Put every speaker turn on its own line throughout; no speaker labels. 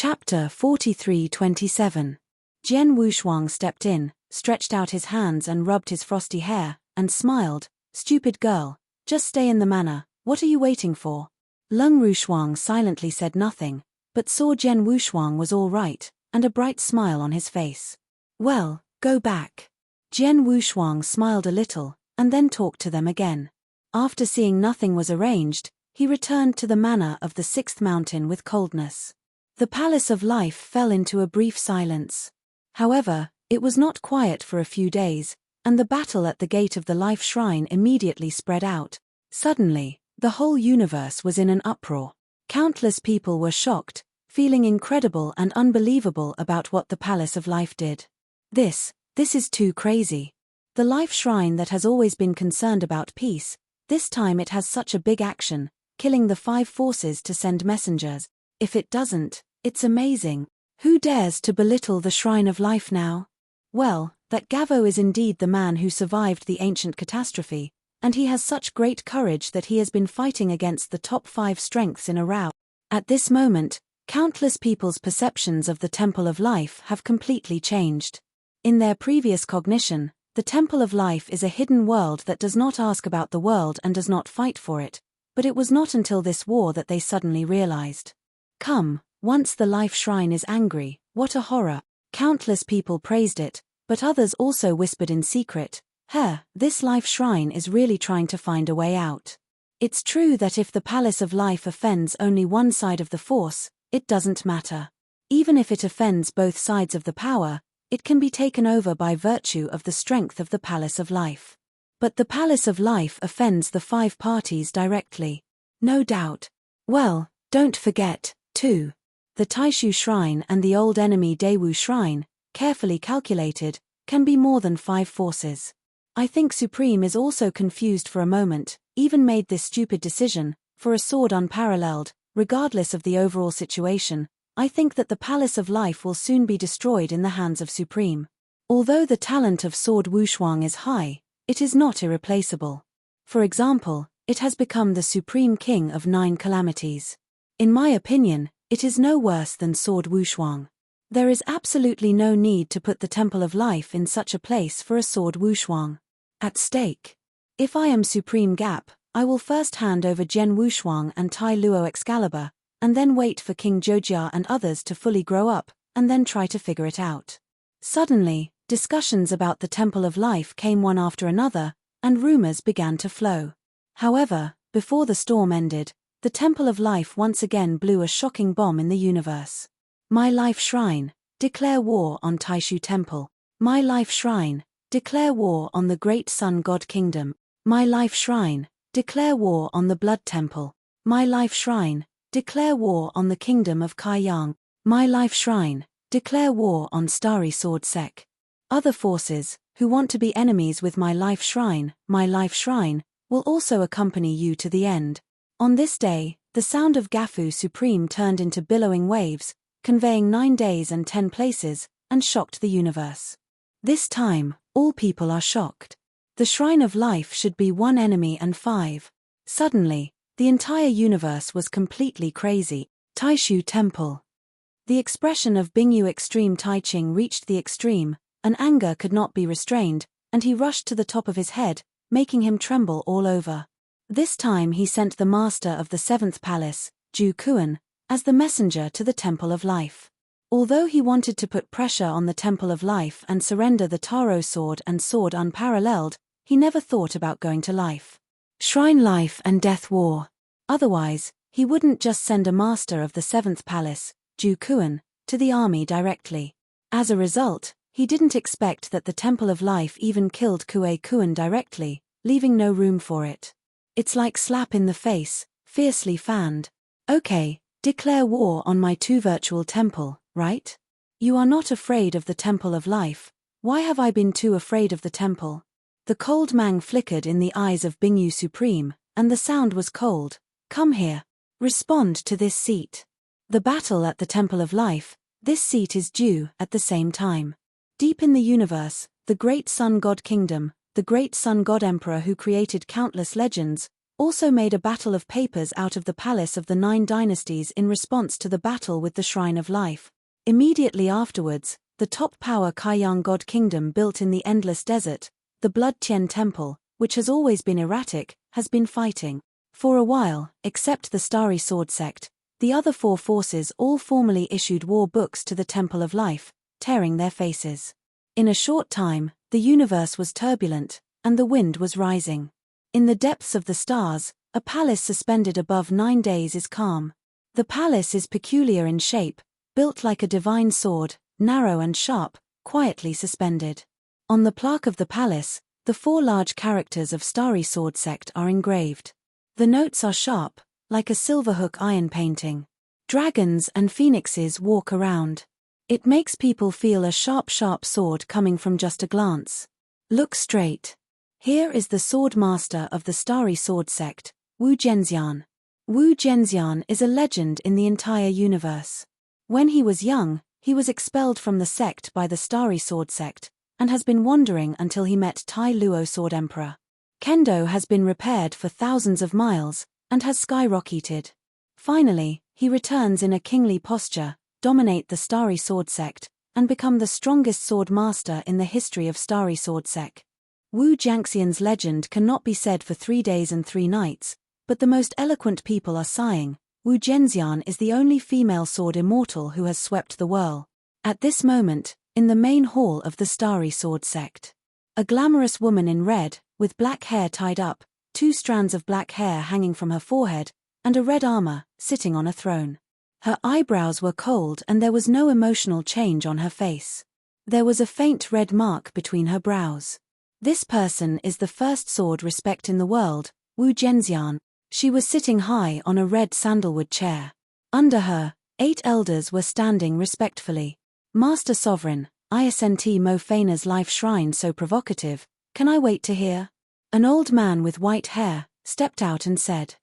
Chapter 43:27. Jian Wushuang stepped in, stretched out his hands and rubbed his frosty hair, and smiled. "Stupid girl, just stay in the manor, what are you waiting for?" Leng Rushuang silently said nothing, but saw Jian Wushuang was all right, and a bright smile on his face. "Well, go back." Jian Wushuang smiled a little, and then talked to them again. After seeing nothing was arranged, he returned to the manor of the sixth mountain with coldness. The Palace of Life fell into a brief silence. However, it was not quiet for a few days, and the battle at the gate of the Life Shrine immediately spread out. Suddenly, the whole universe was in an uproar. Countless people were shocked, feeling incredible and unbelievable about what the Palace of Life did. This is too crazy. The Life Shrine that has always been concerned about peace, this time it has such a big action, killing the 5 forces to send messengers. If it doesn't, it's amazing. Who dares to belittle the Shrine of Life now? Well, that Gavo is indeed the man who survived the ancient catastrophe, and he has such great courage that he has been fighting against the top 5 strengths in a rout. At this moment, countless people's perceptions of the Temple of Life have completely changed. In their previous cognition, the Temple of Life is a hidden world that does not ask about the world and does not fight for it, but it was not until this war that they suddenly realized. Come, once the Life Shrine is angry, what a horror. Countless people praised it, but others also whispered in secret, this Life Shrine is really trying to find a way out. It's true that if the Palace of Life offends only one side of the force, it doesn't matter. Even if it offends both sides of the power, it can be taken over by virtue of the strength of the Palace of Life. But the Palace of Life offends the 5 parties directly. No doubt. Well, don't forget, too. The Taishu Shrine and the old enemy Daewu Shrine, carefully calculated, can be more than 5 forces. I think Supreme is also confused for a moment, even made this stupid decision, for a sword unparalleled, regardless of the overall situation. I think that the Palace of Life will soon be destroyed in the hands of Supreme. Although the talent of Sword Wushuang is high, it is not irreplaceable. For example, it has become the Supreme King of 9 calamities. In my opinion, it is no worse than Sword Wushuang. There is absolutely no need to put the Temple of Life in such a place for a Sword Wushuang. At stake. If I am Supreme Gap, I will first hand over Jian Wushuang and Tai Luo Excalibur, and then wait for King Zhoujia and others to fully grow up, and then try to figure it out. Suddenly, discussions about the Temple of Life came one after another, and rumors began to flow. However, before the storm ended, the Temple of Life once again blew a shocking bomb in the universe. My Life Shrine, declare war on Taishu Temple. My Life Shrine, declare war on the Great Sun God Kingdom. My Life Shrine, declare war on the Blood Temple. My Life Shrine, declare war on the Kingdom of Kaiyang. My Life Shrine, declare war on Starry Sword Sek. Other forces, who want to be enemies with My Life Shrine, will also accompany you to the end. On this day, the sound of Gafu Supreme turned into billowing waves, conveying 9 days and 10 places, and shocked the universe. This time, all people are shocked. The Shrine of Life should be 1 enemy and 5. Suddenly, the entire universe was completely crazy. Taishu Temple. The expression of Bingyu Extreme Taiching reached the extreme, and anger could not be restrained, and he rushed to the top of his head, making him tremble all over. This time he sent the master of the 7th palace, Ju Kuan, as the messenger to the Temple of Life. Although he wanted to put pressure on the Temple of Life and surrender the Taro Sword and Sword Unparalleled, he never thought about going to Life Shrine Life and Death War. Otherwise, he wouldn't just send a master of the 7th palace, Ju Kuan, to the army directly. As a result, he didn't expect that the Temple of Life even killed Kue Kuan directly, leaving no room for it. It's like slap in the face, fiercely fanned. Okay, declare war on my 2 virtual temple, right? You are not afraid of the Temple of Life. Why have I been too afraid of the temple? The cold mang flickered in the eyes of Bingyu Supreme, and the sound was cold. Come here. Respond to this seat. The battle at the Temple of Life, this seat is due at the same time. Deep in the universe, the Great Sun God Kingdom, the Great Sun God Emperor who created countless legends, also made a battle of papers out of the palace of the 9 dynasties in response to the battle with the Shrine of Life. Immediately afterwards, the top power Kaiyang God Kingdom built in the Endless Desert, the Blood Tian Temple, which has always been erratic, has been fighting. For a while, except the Starry Sword sect, the other 4 forces all formally issued war books to the Temple of Life, tearing their faces. In a short time, the universe was turbulent, and the wind was rising. In the depths of the stars, a palace suspended above 9 days is calm. The palace is peculiar in shape, built like a divine sword, narrow and sharp, quietly suspended. On the plaque of the palace, the 4 large characters of Starry Sword sect are engraved. The notes are sharp, like a silverhook iron painting. Dragons and phoenixes walk around. It makes people feel a sharp sword coming from just a glance. Look straight. Here is the sword master of the Starry Sword sect, Wu Zhenxian. Wu Zhenxian is a legend in the entire universe. When he was young, he was expelled from the sect by the Starry Sword sect, and has been wandering until he met Tai Luo Sword Emperor. Kendo has been repaired for thousands of miles, and has skyrocketed. Finally, he returns in a kingly posture, dominate the Starry Sword sect, and become the strongest sword master in the history of Starry Sword sect. Wu Zhenxian's legend cannot be said for 3 days and 3 nights, but the most eloquent people are sighing. Wu Zhenxian is the only female sword immortal who has swept the world. At this moment, in the main hall of the Starry Sword sect, a glamorous woman in red, with black hair tied up, 2 strands of black hair hanging from her forehead, and a red armor, sitting on a throne. Her eyebrows were cold and there was no emotional change on her face. There was a faint red mark between her brows. This person is the first sword respect in the world, Wu Zhenxian. She was sitting high on a red sandalwood chair. Under her, 8 elders were standing respectfully. Master Sovereign, isn't Mo Feina's life shrine so provocative, can I wait to hear? An old man with white hair stepped out and said.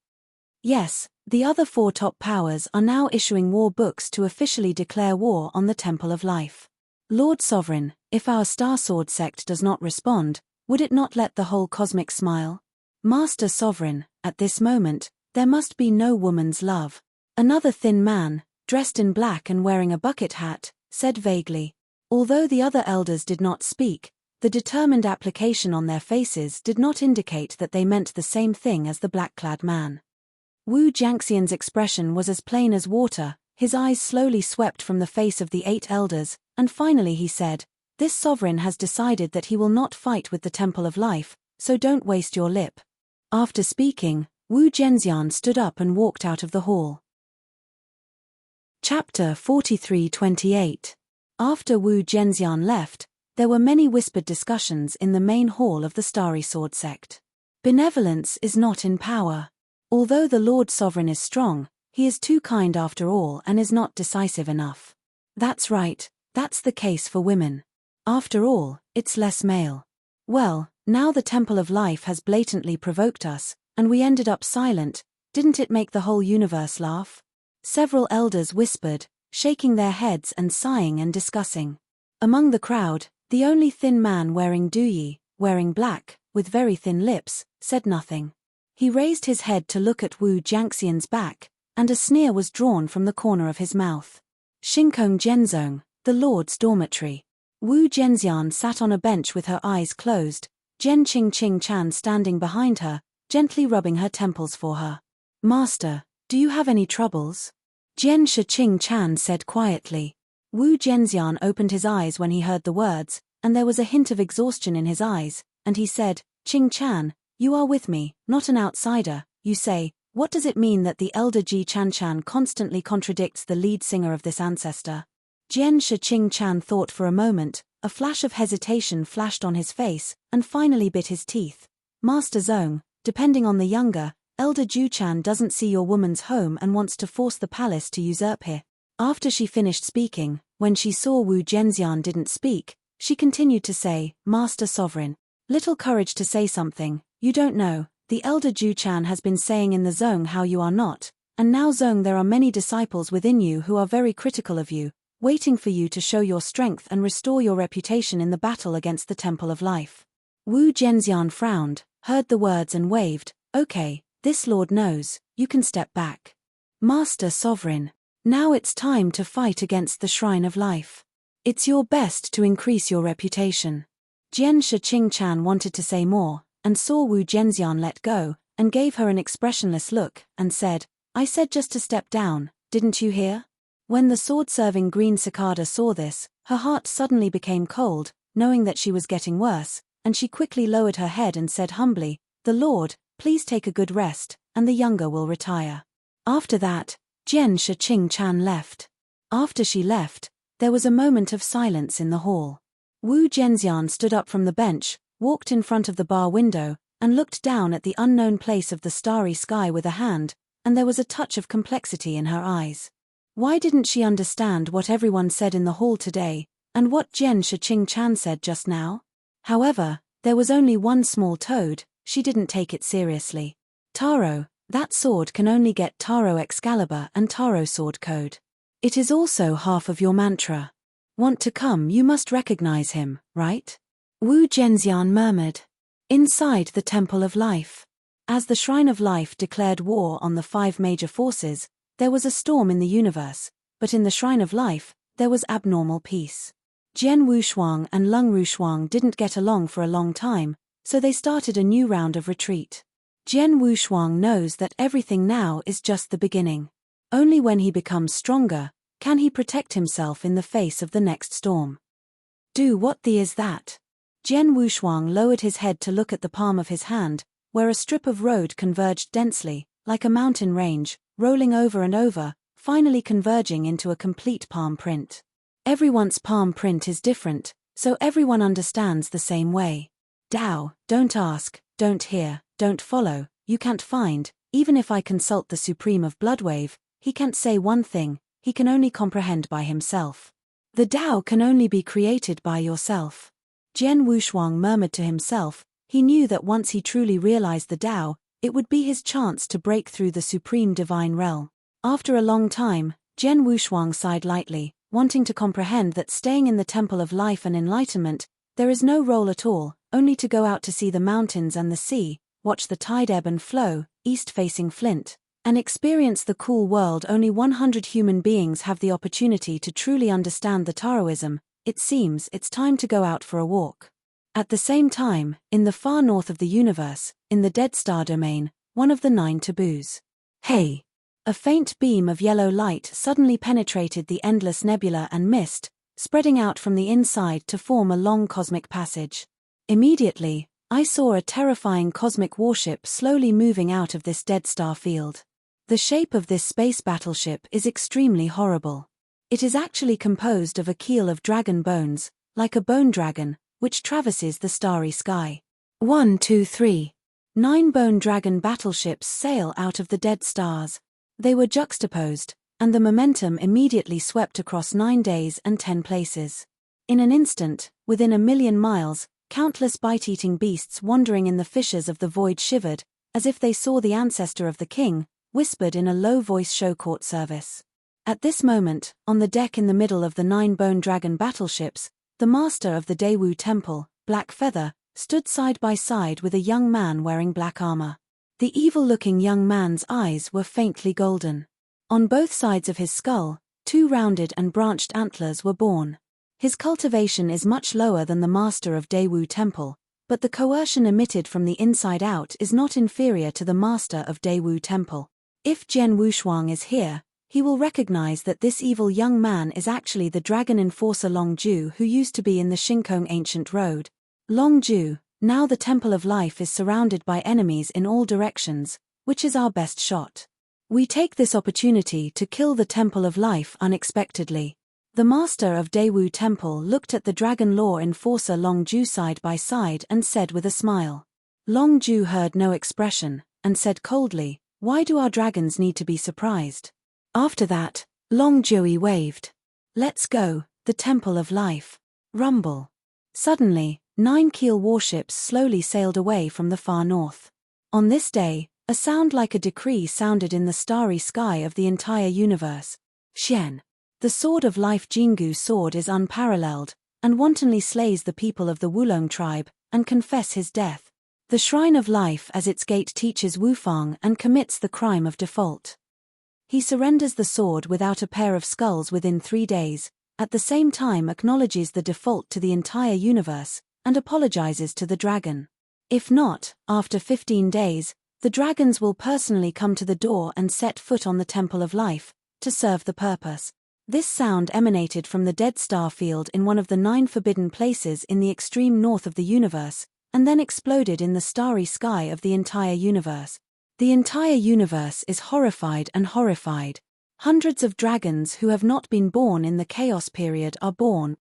Yes, the other 4 top powers are now issuing war books to officially declare war on the Temple of Life. Lord Sovereign, if our Star Sword sect does not respond, would it not let the whole cosmic smile? Master Sovereign, at this moment, there must be no woman's love. Another thin man, dressed in black and wearing a bucket hat, said vaguely. Although the other elders did not speak, the determined application on their faces did not indicate that they meant the same thing as the black-clad man. Wu Zhenxian's expression was as plain as water, his eyes slowly swept from the face of the 8 elders, and finally he said, "This sovereign has decided that he will not fight with the Temple of Life, so don't waste your lip." After speaking, Wu Zhenxian stood up and walked out of the hall. Chapter 43-28. After Wu Zhenxian left, there were many whispered discussions in the main hall of the Starry Sword sect. Benevolence is not in power. Although the Lord Sovereign is strong, he is too kind after all and is not decisive enough. That's right, that's the case for women. After all, it's less male. Well, now the Temple of Life has blatantly provoked us, and we ended up silent, didn't it make the whole universe laugh? Several elders whispered, shaking their heads and sighing and discussing. Among the crowd, the only thin man wearing duyi, wearing black, with very thin lips, said nothing. He raised his head to look at Wu Zhenxian's back, and a sneer was drawn from the corner of his mouth. Shinkong Zhenzong, the Lord's dormitory. Wu Zhenxian sat on a bench with her eyes closed, Jian Qing Chan standing behind her, gently rubbing her temples for her. "Master, do you have any troubles?" Jian Qing Chan said quietly. Wu Zhenxian opened his eyes when he heard the words, and there was a hint of exhaustion in his eyes, and he said, "Qing Chan, you are with me, not an outsider, you say. What does it mean that the elder Ji Chan constantly contradicts the lead singer of this ancestor?" Jian Qing Chan thought for a moment, a flash of hesitation flashed on his face, and finally bit his teeth. "Master Zong, depending on the younger, elder Ju Chan doesn't see your woman's home and wants to force the palace to usurp her." After she finished speaking, when she saw Wu Zhenxian didn't speak, she continued to say, "Master Sovereign, little courage to say something, you don't know, the elder Ju Chan has been saying in the Zong how you are not, and now Zong there are many disciples within you who are very critical of you, waiting for you to show your strength and restore your reputation in the battle against the Temple of Life." Wu Zhenxian frowned, heard the words and waved, "Okay, This lord knows, you can step back. Master Sovereign, now it's time to fight against the Shrine of Life. It's your best to increase your reputation. Jian Shiqing-chan wanted to say more, and saw Wu Zhenxian let go, and gave her an expressionless look, and said, I said just to step down, didn't you hear? When the sword-serving green cicada saw this, her heart suddenly became cold, knowing that she was getting worse, and she quickly lowered her head and said humbly, The Lord, please take a good rest, and the younger will retire. After that, Jian Shiqing-chan left. After she left, there was a moment of silence in the hall. Wu Zhenxian stood up from the bench, walked in front of the bar window, and looked down at the unknown place of the starry sky with a hand, and there was a touch of complexity in her eyes. Why didn't she understand what everyone said in the hall today, and what Jian Shiqing-chan said just now? However, there was only one small toad, she didn't take it seriously. Taro, that sword can only get Taro Excalibur and Taro Sword Code. It is also half of your mantra. Want to come, you must recognize him, right? Wu Zhenxian murmured. Inside the Temple of Life. As the Shrine of Life declared war on the 5 major forces, there was a storm in the universe, but in the Shrine of Life, there was abnormal peace. Jian Wushuang and Lung Rushuang didn't get along for a long time, so they started a new round of retreat. Jian Wushuang knows that everything now is just the beginning. Only when he becomes stronger, can he protect himself in the face of the next storm. Do what the is that? Jian Wushuang lowered his head to look at the palm of his hand, where a strip of road converged densely, like a mountain range, rolling over and over, finally converging into a complete palm print. Everyone's palm print is different, so everyone understands the same way. Tao, don't ask, don't hear, don't follow, you can't find, even if I consult the Supreme of Bloodwave, he can't say one thing, he can only comprehend by himself. The Tao can only be created by yourself. Jian Wushuang murmured to himself, he knew that once he truly realized the Tao, it would be his chance to break through the supreme divine realm. After a long time, Jian Wushuang sighed lightly, wanting to comprehend that staying in the Temple of Life and Enlightenment, there is no role at all, only to go out to see the mountains and the sea, watch the tide ebb and flow, east-facing Flint, and experience the cool world. Only 100 human beings have the opportunity to truly understand the Taoism. It seems it's time to go out for a walk. At the same time, in the far north of the universe, in the Dead Star domain, one of the 9 taboos. Hey! A faint beam of yellow light suddenly penetrated the endless nebula and mist, spreading out from the inside to form a long cosmic passage. Immediately, I saw a terrifying cosmic warship slowly moving out of this Dead Star field. The shape of this space battleship is extremely horrible. It is actually composed of a keel of dragon bones, like a bone dragon, which traverses the starry sky. 1, 2, 3. 9 bone dragon battleships sail out of the dead stars. They were juxtaposed, and the momentum immediately swept across 9 days and 10 places. In an instant, within 1,000,000 miles, countless bite-eating beasts wandering in the fissures of the void shivered, as if they saw the ancestor of the king, whispered in a low voice show court service. At this moment, on the deck in the middle of the 9 bone dragon battleships, the master of the Daewoo Temple, Black Feather, stood side by side with a young man wearing black armor. The evil-looking young man's eyes were faintly golden. On both sides of his skull, 2 rounded and branched antlers were born. His cultivation is much lower than the master of Daewoo Temple, but the coercion emitted from the inside out is not inferior to the master of Daewoo Temple. If Jian Wushuang is here, he will recognize that this evil young man is actually the dragon enforcer Long Ju, who used to be in the Shinkong Ancient Road. Long Ju, now the Temple of Life is surrounded by enemies in all directions, which is our best shot. We take this opportunity to kill the Temple of Life unexpectedly. The master of Daewoo Temple looked at the dragon law enforcer Long Ju side by side and said with a smile. Long Ju heard no expression, and said coldly, "Why do our dragons need to be surprised?" After that, Long Jui waved. "Let's go, the Temple of Life." Rumble. Suddenly, 9 keel warships slowly sailed away from the far north. On this day, a sound like a decree sounded in the starry sky of the entire universe. Xian. The Sword of Life Jingu sword is unparalleled, and wantonly slays the people of the Wulong tribe, and confess his death. The Shrine of Life as its gate teaches Wufang and commits the crime of default. He surrenders the sword without a pair of skulls within 3 days, at the same time acknowledges the default to the entire universe, and apologizes to the dragon. If not, after 15 days, the dragons will personally come to the door and set foot on the Temple of Life, to serve the purpose. This sound emanated from the Dead Star Field in one of the 9 forbidden places in the extreme north of the universe, and then exploded in the starry sky of the entire universe. The entire universe is horrified and horrified. Hundreds of dragons who have not been born in the Chaos period are born.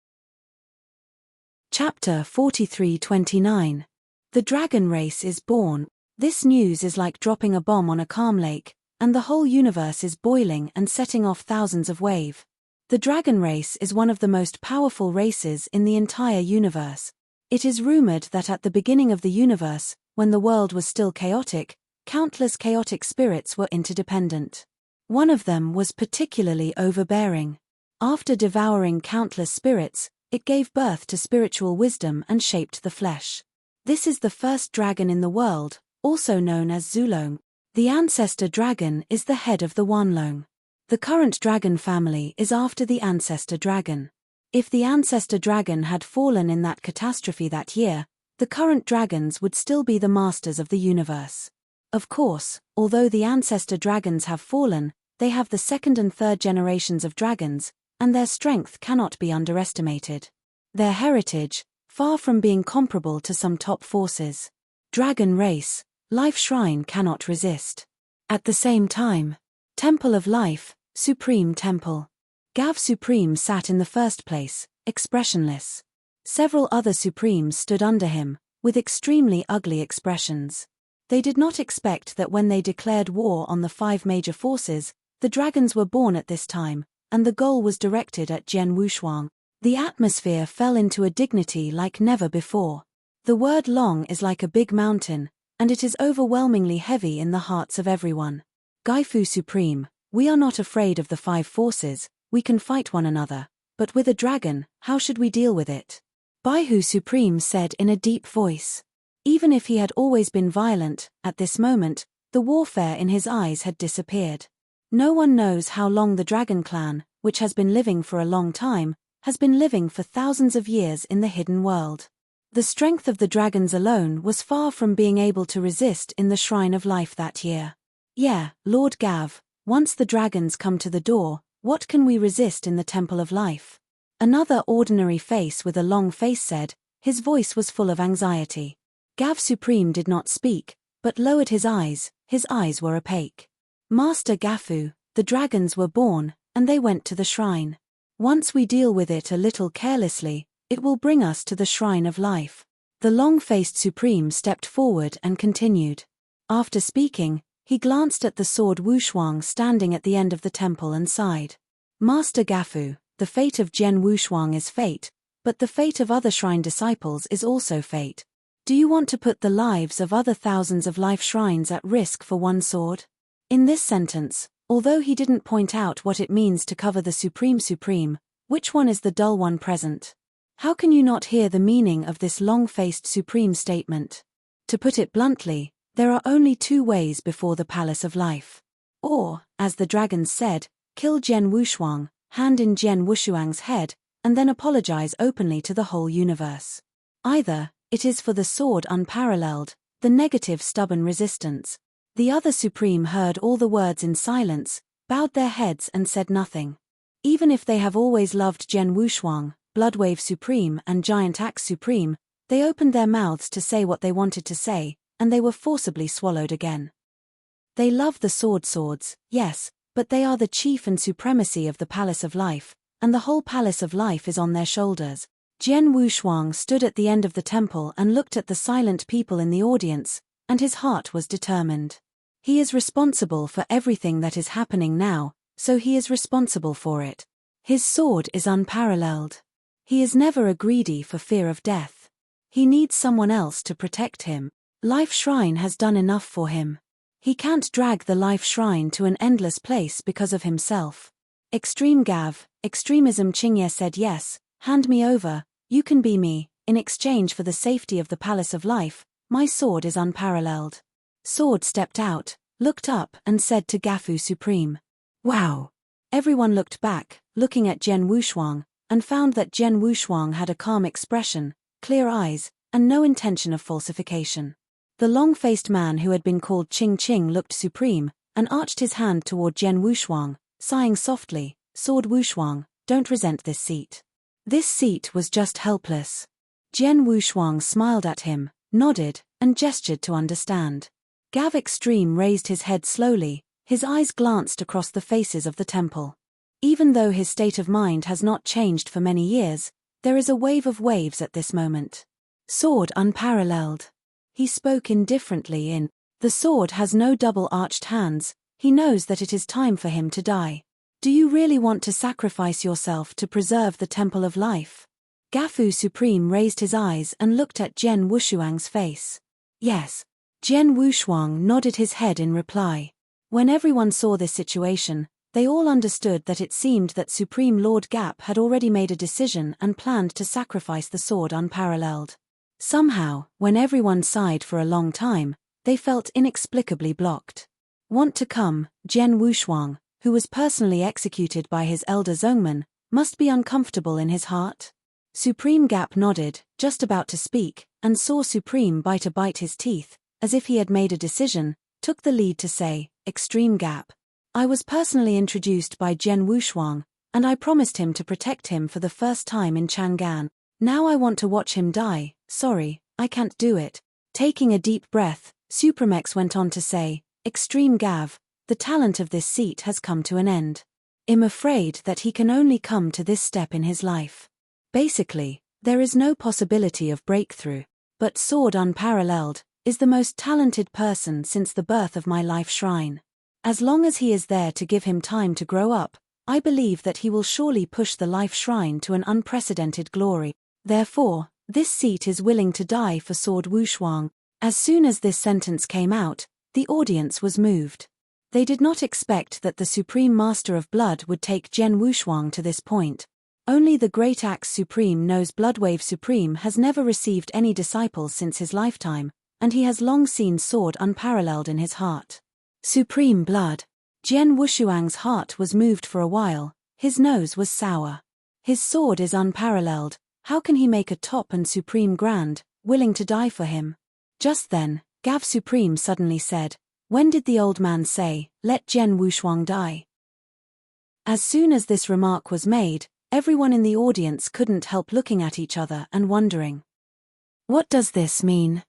Chapter 43-29. The dragon race is born. This news is like dropping a bomb on a calm lake, and the whole universe is boiling and setting off thousands of waves. The dragon race is one of the most powerful races in the entire universe. It is rumored that at the beginning of the universe, when the world was still chaotic, countless chaotic spirits were interdependent. One of them was particularly overbearing. After devouring countless spirits, it gave birth to spiritual wisdom and shaped the flesh. This is the first dragon in the world, also known as Zulong. The ancestor dragon is the head of the Wanlong. The current dragon family is after the ancestor dragon. If the ancestor dragon had fallen in that catastrophe that year, the current dragons would still be the masters of the universe. Of course, although the ancestor dragons have fallen, they have the second and third generations of dragons, and their strength cannot be underestimated. Their heritage, far from being comparable to some top forces. Dragon race, Life Shrine cannot resist. At the same time, Temple of Life, Supreme Temple. Gav Supreme sat in the first place, expressionless. Several other Supremes stood under him, with extremely ugly expressions. They did not expect that when they declared war on the 5 major forces, the dragons were born at this time, and the goal was directed at Jian Wushuang. The atmosphere fell into a dignity like never before. The word long is like a big mountain, and it is overwhelmingly heavy in the hearts of everyone. Gaifu Supreme, we are not afraid of the 5 forces, we can fight one another, but with a dragon, how should we deal with it? Baihu Supreme said in a deep voice. Even if he had always been violent, at this moment, the warfare in his eyes had disappeared. No one knows how long the Dragon Clan, which has been living for a long time, has been living for thousands of years in the hidden world. The strength of the dragons alone was far from being able to resist in the Shrine of Life that year. Yeah, Lord Gav, once the dragons come to the door, what can we resist in the Temple of Life? Another ordinary face with a long face said, his voice was full of anxiety. Gav Supreme did not speak, but lowered his eyes were opaque. Master Gafu, the dragons were born, and they went to the shrine. Once we deal with it a little carelessly, it will bring us to the Shrine of Life. The long-faced Supreme stepped forward and continued. After speaking, he glanced at the sword Wushuang standing at the end of the temple and sighed. Master Gafu, the fate of Jian Wushuang is fate, but the fate of other shrine disciples is also fate. Do you want to put the lives of other thousands of life shrines at risk for one sword? In this sentence, although he didn't point out what it means to cover the Supreme, which one is the dull one present? How can you not hear the meaning of this long-faced Supreme statement? To put it bluntly, there are only 2 ways before the Palace of Life. Or, as the dragons said, kill Jian Wushuang, hand in Jian Wushuang's head, and then apologize openly to the whole universe. Either, it is for the sword unparalleled, the negative stubborn resistance. The other Supreme heard all the words in silence, bowed their heads and said nothing. Even if they have always loved Jian Wushuang, Bloodwave Supreme and Giant Axe Supreme, they opened their mouths to say what they wanted to say, and they were forcibly swallowed again. They love the swords, yes, but they are the chief and supremacy of the Palace of Life, and the whole Palace of Life is on their shoulders. Jian Wushuang stood at the end of the temple and looked at the silent people in the audience, and his heart was determined. He is responsible for everything that is happening now, so he is responsible for it. His sword is unparalleled. He is never a greedy for fear of death. He needs someone else to protect him. Life Shrine has done enough for him. He can't drag the Life Shrine to an endless place because of himself. Extreme Gav, Extremism Qingye said yes, hand me over, you can be me, in exchange for the safety of the Palace of Life, My sword is unparalleled. Sword stepped out, looked up and said to Gafu Supreme. Wow! Everyone looked back, looking at Jian Wushuang, and found that Jian Wushuang had a calm expression, clear eyes, and no intention of falsification. The long-faced man who had been called Ching Ching looked supreme, and arched his hand toward Jian Wushuang, sighing softly, Sword Wushuang, don't resent this seat. This seat was just helpless. Jian Wushuang smiled at him, nodded, and gestured to understand. Gav Extreme raised his head slowly, his eyes glanced across the faces of the temple. Even though his state of mind has not changed for many years, there is a wave of waves at this moment. Sword unparalleled. He spoke indifferently in, the sword has no double-arched hands, he knows that it is time for him to die. Do you really want to sacrifice yourself to preserve the Temple of Life? Gafu Supreme raised his eyes and looked at Jian Wushuang's face. Yes. Jian Wushuang nodded his head in reply. When everyone saw this situation, they all understood that it seemed that Supreme Lord Gap had already made a decision and planned to sacrifice the sword unparalleled. Somehow, when everyone sighed for a long time, they felt inexplicably blocked. Want to come, Jian Wushuang, who was personally executed by his elder Zhongman, must be uncomfortable in his heart? Supreme Gap nodded, just about to speak, and saw Supreme bite his teeth, as if he had made a decision, took the lead to say, Extreme Gap. I was personally introduced by Jian Wushuang, and I promised him to protect him for the first time in Chang'an. Now I want to watch him die, sorry, I can't do it. Taking a deep breath, Supremex went on to say, Extreme Gav, the talent of this seat has come to an end. I'm afraid that he can only come to this step in his life. Basically, there is no possibility of breakthrough, but Sword Unparalleled is the most talented person since the birth of my life shrine. As long as he is there to give him time to grow up, I believe that he will surely push the life shrine to an unprecedented glory. Therefore, this seat is willing to die for Sword Wushuang. As soon as this sentence came out, the audience was moved. They did not expect that the Supreme Master of Blood would take Jian Wushuang to this point. Only the Great Axe Supreme knows Bloodwave Supreme has never received any disciples since his lifetime, and he has long seen Sword Unparalleled in his heart. Supreme Blood. Jian Wushuang's heart was moved for a while, his nose was sour. His sword is unparalleled, how can he make a top and Supreme Grand, willing to die for him? Just then, Gav Supreme suddenly said, when did the old man say, let Jian Wushuang die? As soon as this remark was made, everyone in the audience couldn't help looking at each other and wondering. What does this mean?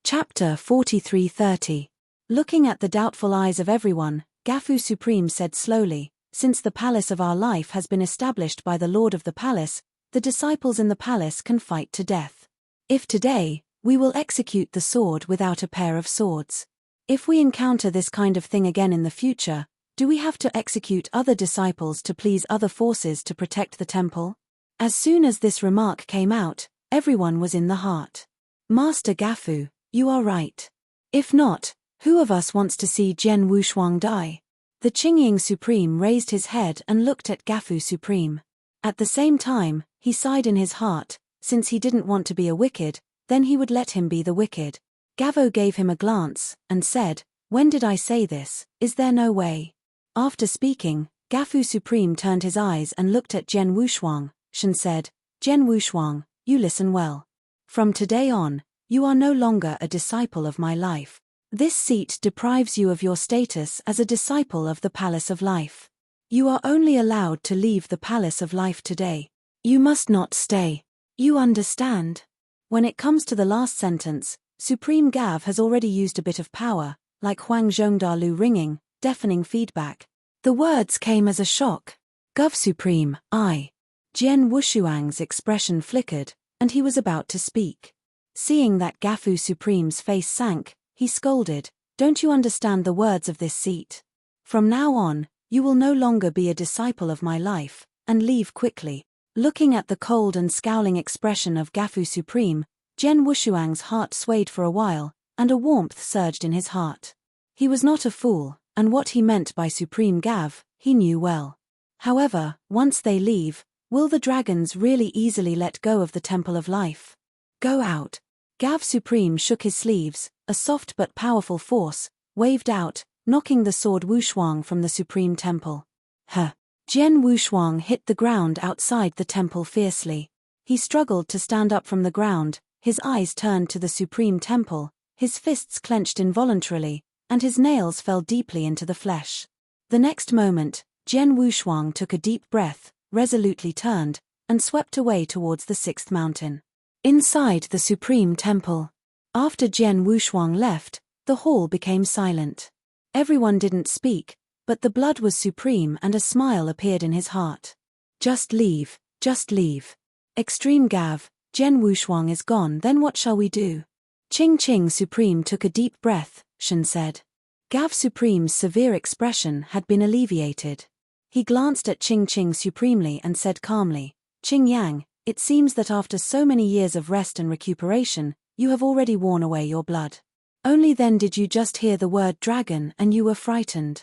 Chapter 43:30. Looking at the doubtful eyes of everyone, Gafu Supreme said slowly, since the palace of our life has been established by the Lord of the Palace, the disciples in the palace can fight to death. If today, we will execute the sword without a pair of swords. If we encounter this kind of thing again in the future, do we have to execute other disciples to please other forces to protect the temple? As soon as this remark came out, everyone was in the heart. Master Gafu, you are right. If not, who of us wants to see Jian Wushuang die? The Qingying Supreme raised his head and looked at Gafu Supreme. At the same time, he sighed in his heart, since he didn't want to be a wicked, then he would let him be the wicked. Gavo gave him a glance, and said, when did I say this, is there no way? After speaking, Gafu Supreme turned his eyes and looked at Jian Wushuang, and said, Jian Wushuang, you listen well. From today on, you are no longer a disciple of my life. This seat deprives you of your status as a disciple of the Palace of Life. You are only allowed to leave the Palace of Life today. You must not stay. You understand? When it comes to the last sentence, Supreme Gav has already used a bit of power, like Huang Zhongdalu ringing, deafening feedback. The words came as a shock. Gov Supreme, I. Jian Wushuang's expression flickered, and he was about to speak. Seeing that Gafu Supreme's face sank, he scolded, don't you understand the words of this seat? From now on, you will no longer be a disciple of my life, and leave quickly. Looking at the cold and scowling expression of Gafu Supreme, Jian Wushuang's heart swayed for a while, and a warmth surged in his heart. He was not a fool, and what he meant by Supreme Gav, he knew well. However, once they leave, will the dragons really easily let go of the Temple of Life? Go out. Gav Supreme shook his sleeves, a soft but powerful force waved out, knocking the sword Wushuang from the Supreme Temple. Huh. Jian Wushuang hit the ground outside the temple fiercely. He struggled to stand up from the ground, his eyes turned to the Supreme Temple, his fists clenched involuntarily, and his nails fell deeply into the flesh. The next moment, Jian Wushuang took a deep breath, resolutely turned, and swept away towards the sixth mountain. Inside the Supreme Temple. After Jian Wushuang left, the hall became silent. Everyone didn't speak, but the blood was supreme and a smile appeared in his heart. Just leave, just leave. Extreme Gav, Jian Wushuang is gone, then what shall we do? Qing Qing Supreme took a deep breath, Shen said. Gav Supreme's severe expression had been alleviated. He glanced at Qing Qing supremely and said calmly, Qing Yang, it seems that after so many years of rest and recuperation, you have already worn away your blood. Only then did you just hear the word dragon and you were frightened.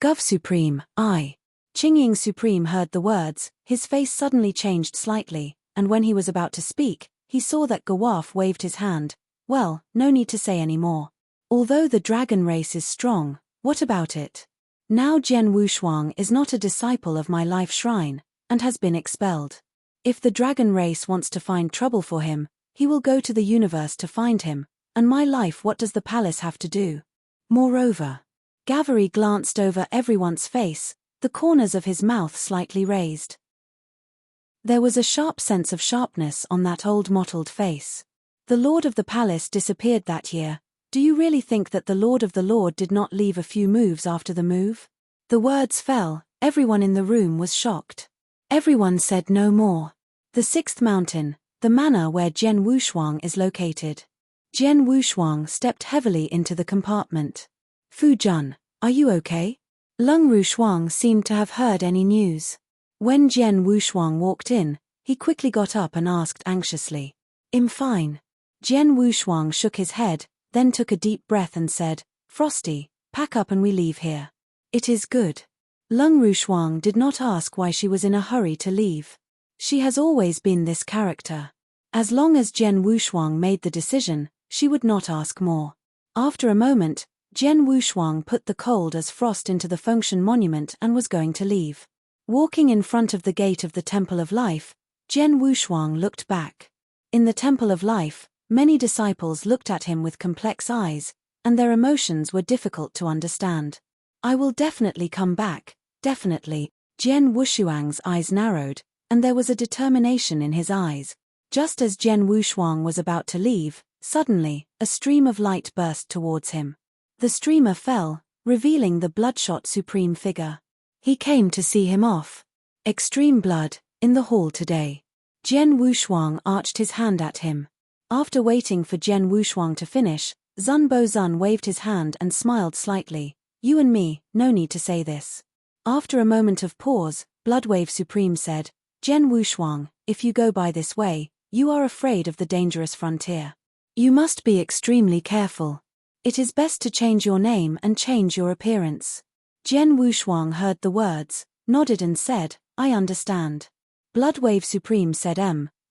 Gov Supreme, I. Qing Ying Supreme heard the words, his face suddenly changed slightly, and when he was about to speak, he saw that Gawaf waved his hand. Well, no need to say any more. Although the dragon race is strong, what about it? Now Jian Wushuang is not a disciple of my life shrine, and has been expelled. If the dragon race wants to find trouble for him, he will go to the universe to find him, and my life, what does the palace have to do? Moreover, Gavary glanced over everyone's face, the corners of his mouth slightly raised. There was a sharp sense of sharpness on that old mottled face. The Lord of the Palace disappeared that year. Do you really think that the Lord of the Lord did not leave a few moves after the move? The words fell, everyone in the room was shocked. Everyone said no more. The sixth mountain, the manor where Jian Wushuang is located. Jian Wushuang stepped heavily into the compartment. Fu Jun, are you okay? Lung Rushuang seemed to have heard any news. When Jian Wushuang walked in, he quickly got up and asked anxiously, I'm fine. Jian Wushuang shook his head, then took a deep breath and said, Frosty, pack up and we leave here. It is good. Lung Rushuang did not ask why she was in a hurry to leave. She has always been this character. As long as Jian Wushuang made the decision, she would not ask more. After a moment, Jian Wushuang put the cold as frost into the Fengshan monument and was going to leave. Walking in front of the gate of the Temple of Life, Jian Wushuang looked back. In the Temple of Life, many disciples looked at him with complex eyes, and their emotions were difficult to understand. I will definitely come back, definitely. Jian Wushuang's eyes narrowed, and there was a determination in his eyes. Just as Jian Wushuang was about to leave, suddenly, a stream of light burst towards him. The streamer fell, revealing the bloodshot supreme figure. He came to see him off. Extreme blood, in the hall today. Jian Wushuang arched his hand at him. After waiting for Jian Wushuang to finish, Zun Bozun waved his hand and smiled slightly. You and me, no need to say this. After a moment of pause, Bloodwave Supreme said, Jian Wushuang, if you go by this way, you are afraid of the dangerous frontier. You must be extremely careful. It is best to change your name and change your appearance. Jian Wushuang heard the words, nodded and said, I understand. Bloodwave Supreme said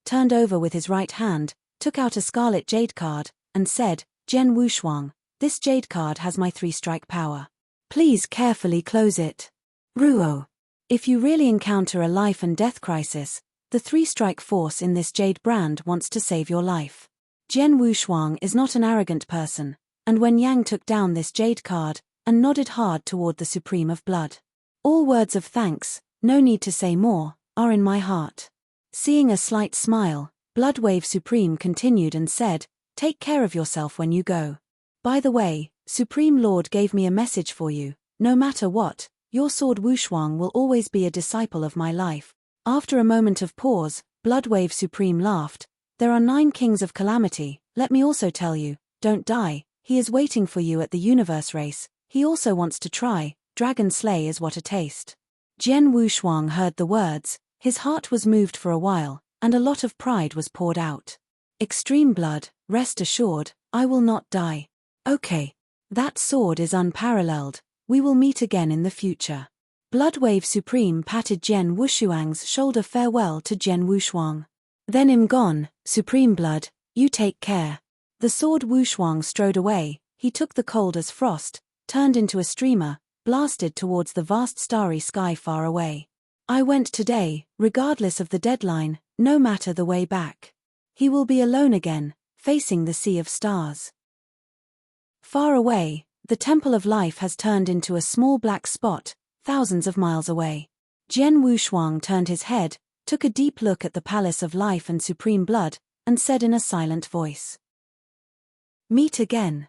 turned over with his right hand, took out a scarlet jade card, and said, Jian Wushuang, this jade card has my 3-strike power. Please carefully close it. Ruo. If you really encounter a life and death crisis, the 3-strike force in this jade brand wants to save your life. Jian Wushuang is not an arrogant person, and when Yang took down this jade card, and nodded hard toward the Supreme of Blood. All words of thanks, no need to say more, are in my heart. Seeing a slight smile, Bloodwave Supreme continued and said, take care of yourself when you go. By the way, Supreme Lord gave me a message for you, no matter what, your sword Wushuang will always be a disciple of my life. After a moment of pause, Bloodwave Supreme laughed, there are 9 kings of calamity, let me also tell you, don't die, he is waiting for you at the universe race, he also wants to try, dragon slay is what a taste. Jian Wushuang heard the words, his heart was moved for a while, and a lot of pride was poured out. Extreme blood, rest assured, I will not die. Okay. That sword is unparalleled, we will meet again in the future. Bloodwave Supreme patted Jian Wushuang's shoulder farewell to Jian Wushuang. Then I'm gone, Supreme Blood, you take care. The sword Wushuang strode away. He took the cold as frost, turned into a streamer, blasted towards the vast starry sky far away. I went today, regardless of the deadline, no matter the way back. He will be alone again, facing the sea of stars. Far away, the Temple of Life has turned into a small black spot, thousands of miles away. Jian Wushuang turned his head, took a deep look at the Palace of Life and Supreme Blood, and said in a silent voice, "Meet again."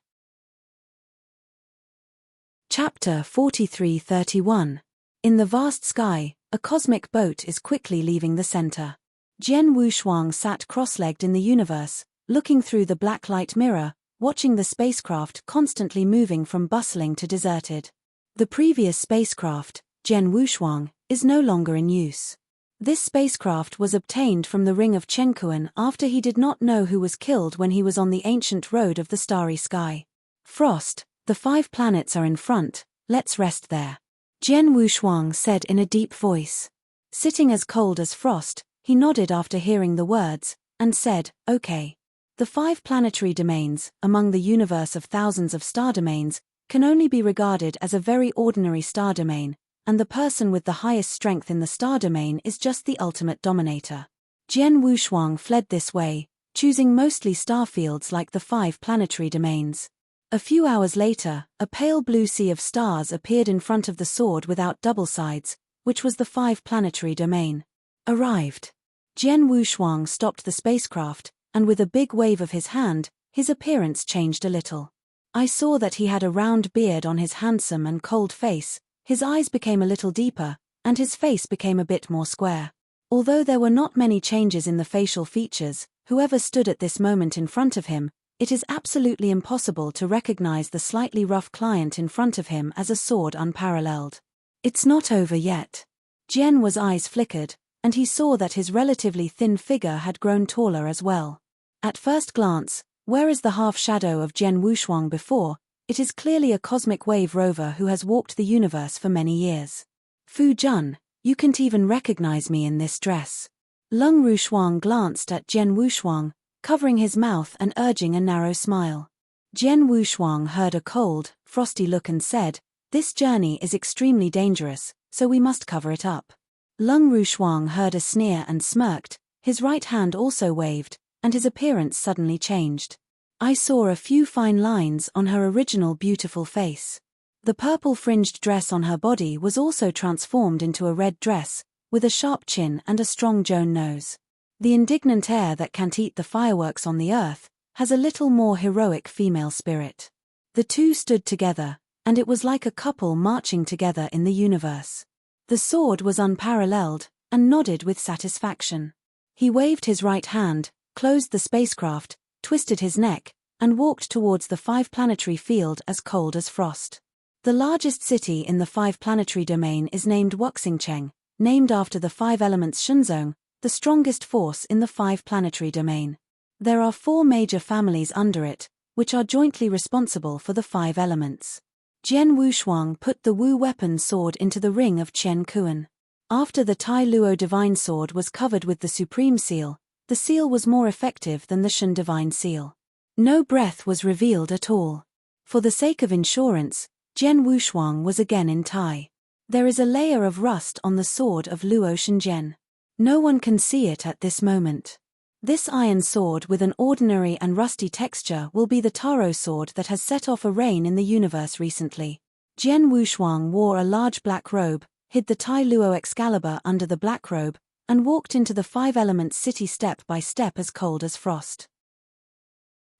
Chapter 43:31. In the vast sky, a cosmic boat is quickly leaving the center. Jian Wushuang sat cross-legged in the universe, looking through the black light mirror, watching the spacecraft constantly moving from bustling to deserted. The previous spacecraft, Jian Wushuang, is no longer in use. This spacecraft was obtained from the ring of Chenkuan after he did not know who was killed when he was on the ancient road of the starry sky. "Frost, the 5 planets are in front, let's rest there," Jian Wushuang said in a deep voice. Sitting as cold as frost, he nodded after hearing the words, and said, "Okay." The 5 planetary domains, among the universe of thousands of star domains, can only be regarded as a very ordinary star domain, and the person with the highest strength in the star domain is just the ultimate dominator. Jian Wushuang fled this way, choosing mostly star fields like the 5 planetary domains. A few hours later, a pale blue sea of stars appeared in front of the sword without double sides, which was the 5 planetary domain. Arrived. Jian Wushuang stopped the spacecraft, and with a big wave of his hand, his appearance changed a little. I saw that he had a round beard on his handsome and cold face, his eyes became a little deeper, and his face became a bit more square. Although there were not many changes in the facial features, whoever stood at this moment in front of him, it is absolutely impossible to recognize the slightly rough client in front of him as a sword unparalleled. "It's not over yet." Jian's eyes flickered, and he saw that his relatively thin figure had grown taller as well. At first glance, where is the half-shadow of Jian Wushuang before? It is clearly a cosmic wave rover who has walked the universe for many years. "Fu Jun, you can't even recognize me in this dress." Lung Rushuang glanced at Jian Wushuang, covering his mouth and urging a narrow smile. Jian Wushuang heard a cold, frosty look and said, "This journey is extremely dangerous, so we must cover it up." Lung Rushuang heard a sneer and smirked, his right hand also waved, and his appearance suddenly changed. I saw a few fine lines on her original beautiful face. The purple-fringed dress on her body was also transformed into a red dress, with a sharp chin and a strong Joan nose. The indignant air that can't eat the fireworks on the earth has a little more heroic female spirit. The two stood together, and it was like a couple marching together in the universe. The sword was unparalleled, and nodded with satisfaction. He waved his right hand, closed the spacecraft, twisted his neck, and walked towards the 5 planetary field as cold as frost. The largest city in the 5 planetary domain is named Wuxingcheng, named after the 5 elements Shenzong, the strongest force in the 5 planetary domain. There are 4 major families under it, which are jointly responsible for the 5 elements. Jian Wushuang put the Wu weapon sword into the ring of Chen Kuan. After the Tai Luo divine sword was covered with the supreme seal, the seal was more effective than the Shen divine seal. No breath was revealed at all. For the sake of insurance, Jian Wushuang was again in Tai. There is a layer of rust on the sword of Luo Shenzhen. No one can see it at this moment. This iron sword with an ordinary and rusty texture will be the Taro sword that has set off a reign in the universe recently. Jian Wushuang wore a large black robe, hid the Tai Luo Excalibur under the black robe, and walked into the 5 elements city step by step as cold as frost.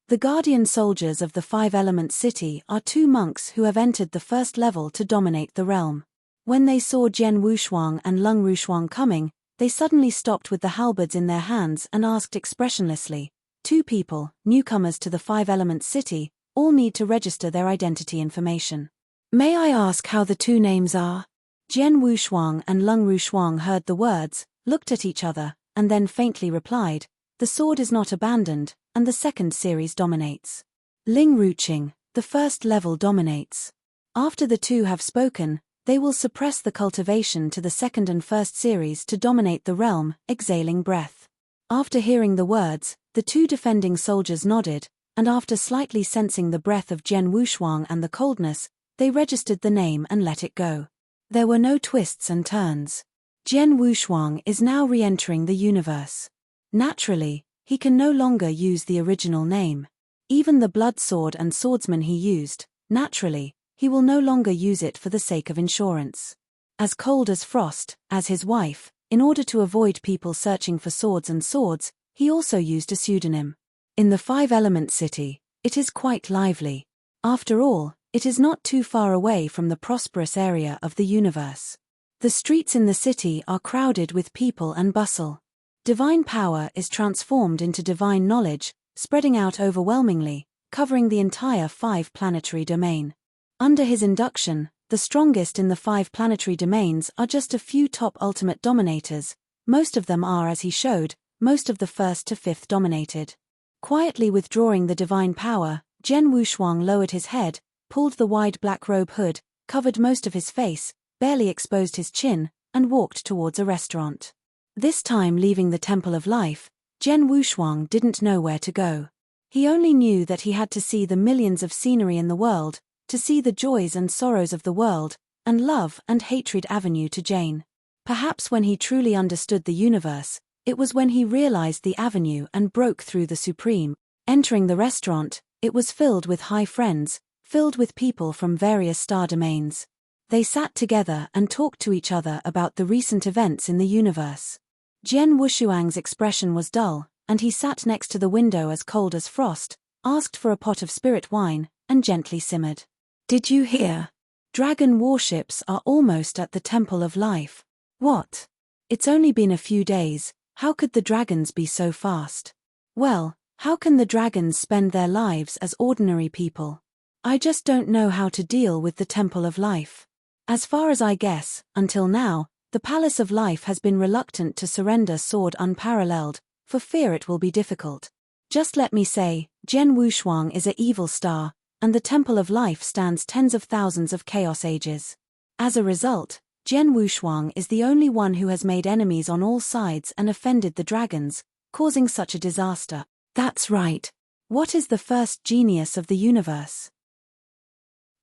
The guardian soldiers of the 5 elements city are 2 monks who have entered the first level to dominate the realm. When they saw Jian Wushuang and Lung Rushuang coming, they suddenly stopped with the halberds in their hands and asked expressionlessly, 2 people, newcomers to the 5 elements city, all need to register their identity information. May I ask how the 2 names are? Jian Wushuang and Lung Rushuang heard the words, looked at each other, and then faintly replied, "The sword is not abandoned, and the second series dominates." Ling Ruqing, the first level dominates. After the 2 have spoken, they will suppress the cultivation to the second and first series to dominate the realm, exhaling breath. After hearing the words, the 2 defending soldiers nodded, and after slightly sensing the breath of Jian Wushuang and the coldness, they registered the name and let it go. There were no twists and turns. Jian Wushuang is now re-entering the universe. Naturally, he can no longer use the original name. Even the blood sword and swordsman he used, naturally, he will no longer use it for the sake of insurance. As cold as frost, as his wife, in order to avoid people searching for swords and swords, he also used a pseudonym. In the five-element city, it is quite lively. After all, it is not too far away from the prosperous area of the universe. The streets in the city are crowded with people and bustle. Divine power is transformed into divine knowledge, spreading out overwhelmingly, covering the entire five-planetary domain. Under his induction, the strongest in the five planetary domains are just a few top ultimate dominators. Most of them are, as he showed, most of the first to fifth dominated. Quietly withdrawing the divine power, Jian Wushuang lowered his head, pulled the wide black robe hood, covered most of his face, barely exposed his chin, and walked towards a restaurant. This time leaving the Temple of Life, Jian Wushuang didn't know where to go. He only knew that he had to see the millions of scenery in the world, to see the joys and sorrows of the world, and love and hatred avenue to Jane. Perhaps when he truly understood the universe, it was when he realized the avenue and broke through the supreme. Entering the restaurant, it was filled with high friends, filled with people from various star domains. They sat together and talked to each other about the recent events in the universe. Jian Wushuang's expression was dull, and he sat next to the window as cold as frost, asked for a pot of spirit wine, and gently simmered. Did you hear? Dragon warships are almost at the Temple of Life. What? It's only been a few days, how could the dragons be so fast? Well, how can the dragons spend their lives as ordinary people? I just don't know how to deal with the Temple of Life. As far as I guess, until now, the Palace of Life has been reluctant to surrender sword unparalleled, for fear it will be difficult. Just let me say, Jian Wushuang is an evil star, and the Temple of Life stands tens of thousands of chaos ages. As a result, Jian Wushuang is the only one who has made enemies on all sides and offended the dragons, causing such a disaster. That's right. What is the first genius of the universe?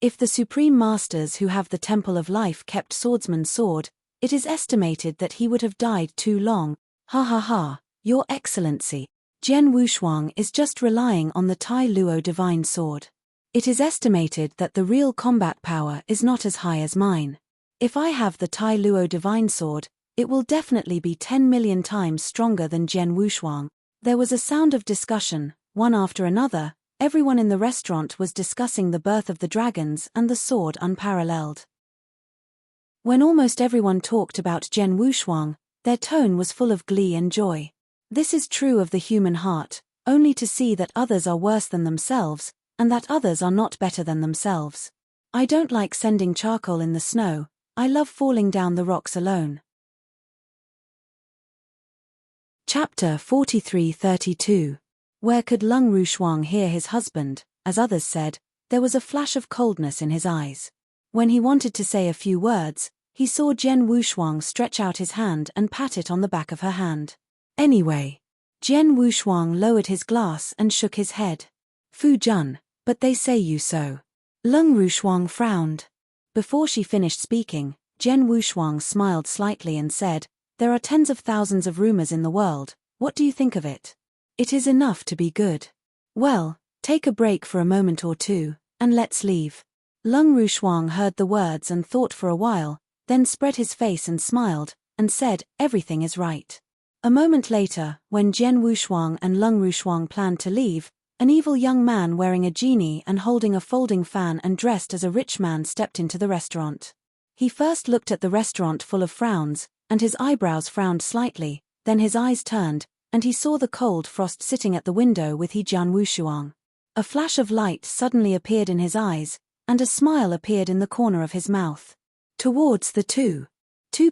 If the Supreme Masters who have the Temple of Life kept Swordsman's sword, it is estimated that he would have died too long. Ha ha ha, Your Excellency. Jian Wushuang is just relying on the Tai Luo divine sword. It is estimated that the real combat power is not as high as mine. If I have the Tai Luo divine sword, it will definitely be 10 million times stronger than Jian Wushuang. There was a sound of discussion, one after another. Everyone in the restaurant was discussing the birth of the dragons and the sword unparalleled. When almost everyone talked about Jian Wushuang, their tone was full of glee and joy. This is true of the human heart, only to see that others are worse than themselves, and that others are not better than themselves. I don't like sending charcoal in the snow, I love falling down the rocks alone. Chapter 43-32. Where could Lung Rushuang hear his husband? As others said, there was a flash of coldness in his eyes. When he wanted to say a few words, he saw Jian Wushuang stretch out his hand and pat it on the back of her hand. Anyway. Jian Wushuang lowered his glass and shook his head. Fu Jun, but they say you so. Lung Rushuang frowned. Before she finished speaking, Jian Wushuang smiled slightly and said, there are tens of thousands of rumors in the world, what do you think of it? It is enough to be good. Well, take a break for a moment or two, and let's leave. Lung Rushuang heard the words and thought for a while, then spread his face and smiled, and said, everything is right. A moment later, when Jian Wushuang and Lung Rushuang planned to leave, an evil young man wearing a genie and holding a folding fan and dressed as a rich man stepped into the restaurant. He first looked at the restaurant full of frowns, and his eyebrows frowned slightly, then his eyes turned, and he saw the cold frost sitting at the window with Jian Wushuang. A flash of light suddenly appeared in his eyes, and a smile appeared in the corner of his mouth. Towards the two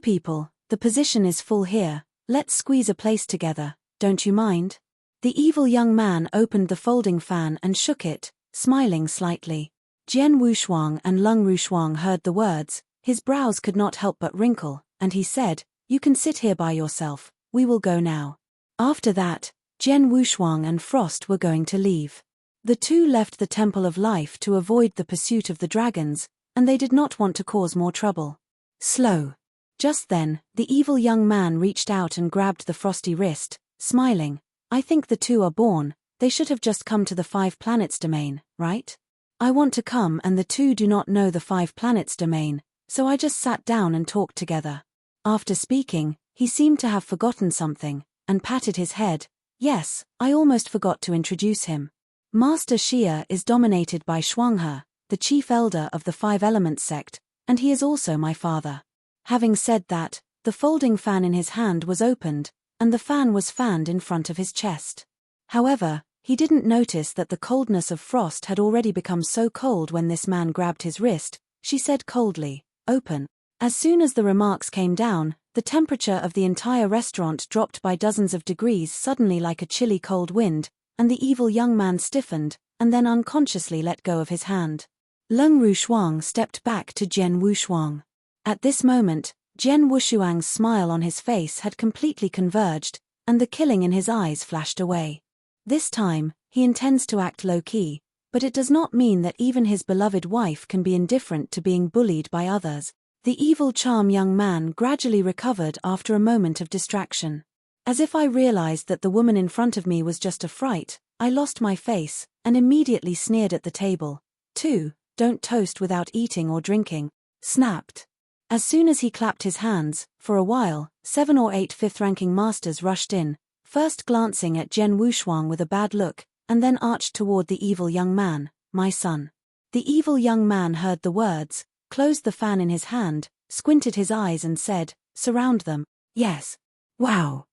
people, the position is full here, let's squeeze a place together, don't you mind? The evil young man opened the folding fan and shook it, smiling slightly. Jian Wushuang and Lung Rushuang heard the words, his brows could not help but wrinkle, and he said, you can sit here by yourself, we will go now. After that, Jian Wushuang and Frost were going to leave. The two left the Temple of Life to avoid the pursuit of the dragons, and they did not want to cause more trouble. Slow. Just then, the evil young man reached out and grabbed the frosty wrist, smiling. I think the two are born, they should have just come to the 5 planets domain, right? I want to come and the two do not know the 5 planets domain, so I just sat down and talked together. After speaking, he seemed to have forgotten something, and patted his head. Yes, I almost forgot to introduce him. Master Xia is dominated by Shuanghe, the chief elder of the 5 Elements sect, and he is also my father. Having said that, the folding fan in his hand was opened, and the fan was fanned in front of his chest. However, he didn't notice that the coldness of frost had already become so cold when this man grabbed his wrist. She said coldly, "Open." As soon as the remarks came down, the temperature of the entire restaurant dropped by dozens of degrees suddenly like a chilly cold wind, and the evil young man stiffened, and then unconsciously let go of his hand. Leng Rushuang stepped back to Jian Wushuang. At this moment, Jian Wushuang's smile on his face had completely converged, and the killing in his eyes flashed away. This time, he intends to act low-key, but it does not mean that even his beloved wife can be indifferent to being bullied by others. The evil charm young man gradually recovered after a moment of distraction. As if I realized that the woman in front of me was just a fright, I lost my face, and immediately sneered at the table. 2. Don't toast without eating or drinking. Snapped. As soon as he clapped his hands, for a while, 7 or 8 fifth-ranking masters rushed in, first glancing at Jian Wushuang with a bad look, and then arched toward the evil young man. My son. The evil young man heard the words, closed the fan in his hand, squinted his eyes and said, surround them. Yes. Wow.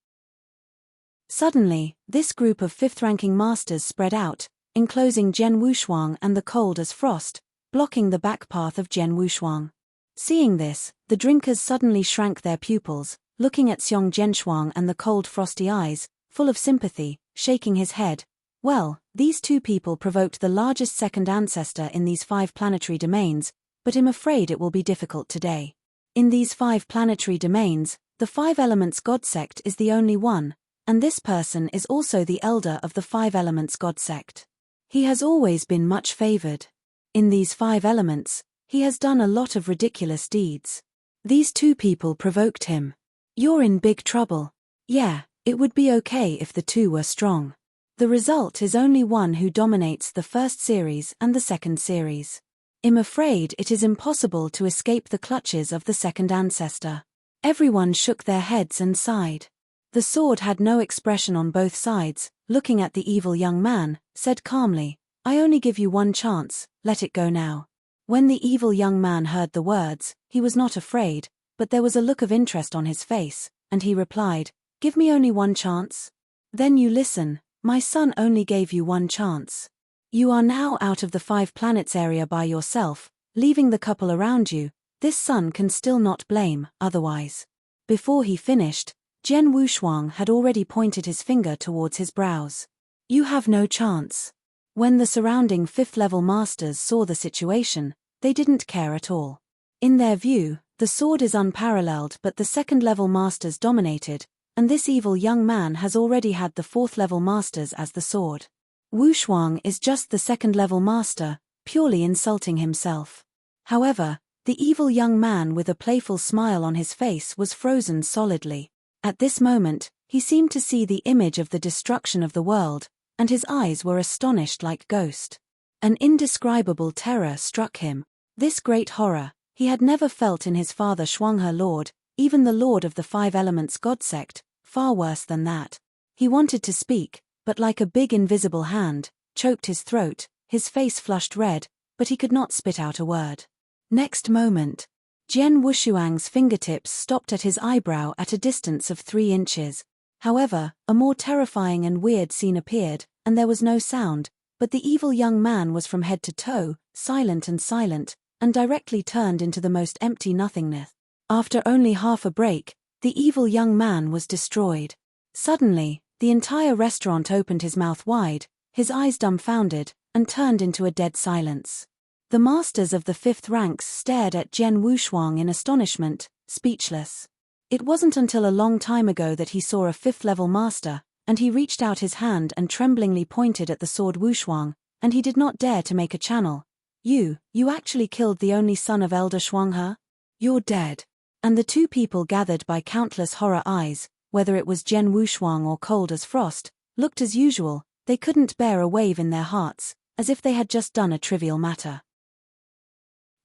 Suddenly, this group of fifth-ranking masters spread out, enclosing Jian Wushuang and the cold as frost, blocking the back path of Jian Wushuang. Seeing this, the drinkers suddenly shrank their pupils, looking at Xiong Zhenshuang and the cold frosty eyes, full of sympathy, shaking his head. Well, these two people provoked the largest second ancestor in these 5 planetary domains, but I'm afraid it will be difficult today. In these 5 planetary domains, the 5 Elements God sect is the only one, and this person is also the elder of the 5 Elements God sect. He has always been much favored. In these 5 elements, he has done a lot of ridiculous deeds. These two people provoked him. You're in big trouble. Yeah, it would be okay if the two were strong. The result is only one who dominates the first series and the second series. I'm afraid it is impossible to escape the clutches of the second ancestor. Everyone shook their heads and sighed. The sword had no expression on both sides, looking at the evil young man, said calmly, I only give you one chance, let it go now. When the evil young man heard the words, he was not afraid, but there was a look of interest on his face, and he replied, give me only one chance? Then you listen, my son only gave you one chance. You are now out of the 5 planets area by yourself, leaving the couple around you. This son can still not blame, otherwise. Before he finished, Jian Wushuang had already pointed his finger towards his brows. You have no chance. When the surrounding 5th-level masters saw the situation, they didn't care at all. In their view, the sword is unparalleled, but the 2nd-level masters dominated, and this evil young man has already had the 4th-level masters as the sword. Wushuang is just the 2nd-level master, purely insulting himself. However, the evil young man with a playful smile on his face was frozen solidly. At this moment, he seemed to see the image of the destruction of the world, and his eyes were astonished like ghost. An indescribable terror struck him. This great horror, he had never felt in his father Shuanghe Lord, even the Lord of the 5 Elements God sect, far worse than that. He wanted to speak, but like a big invisible hand, choked his throat, his face flushed red, but he could not spit out a word. Next moment, Jian Wushuang's fingertips stopped at his eyebrow at a distance of 3 inches. However, a more terrifying and weird scene appeared, and there was no sound, but the evil young man was from head to toe, silent, and directly turned into the most empty nothingness. After only half a break, the evil young man was destroyed. Suddenly, the entire restaurant opened his mouth wide, his eyes dumbfounded, and turned into a dead silence. The masters of the 5th ranks stared at Jian Wushuang in astonishment, speechless. It wasn't until a long time ago that he saw a 5th-level master, and he reached out his hand and tremblingly pointed at the sword Wushuang, and he did not dare to make a channel. You actually killed the only son of Elder Shuanghe? You're dead. And the two people gathered by countless horror eyes, whether it was Jian Wushuang or cold as frost, looked as usual. They couldn't bear a wave in their hearts, as if they had just done a trivial matter.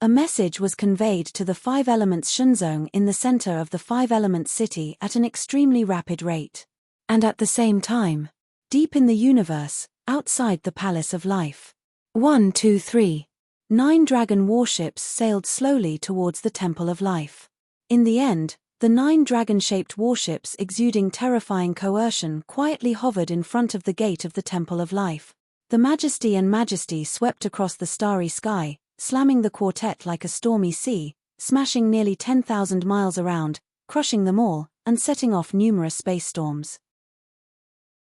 A message was conveyed to the Five Elements Shenzong in the center of the Five Elements city at an extremely rapid rate. And at the same time, deep in the universe, outside the Palace of Life. 1, 2, 3. 9 dragon warships sailed slowly towards the Temple of Life. In the end, the 9 dragon-shaped warships exuding terrifying coercion quietly hovered in front of the gate of the Temple of Life. The majesty swept across the starry sky, slamming the quartet like a stormy sea, smashing nearly 10,000 miles around, crushing them all, and setting off numerous space storms.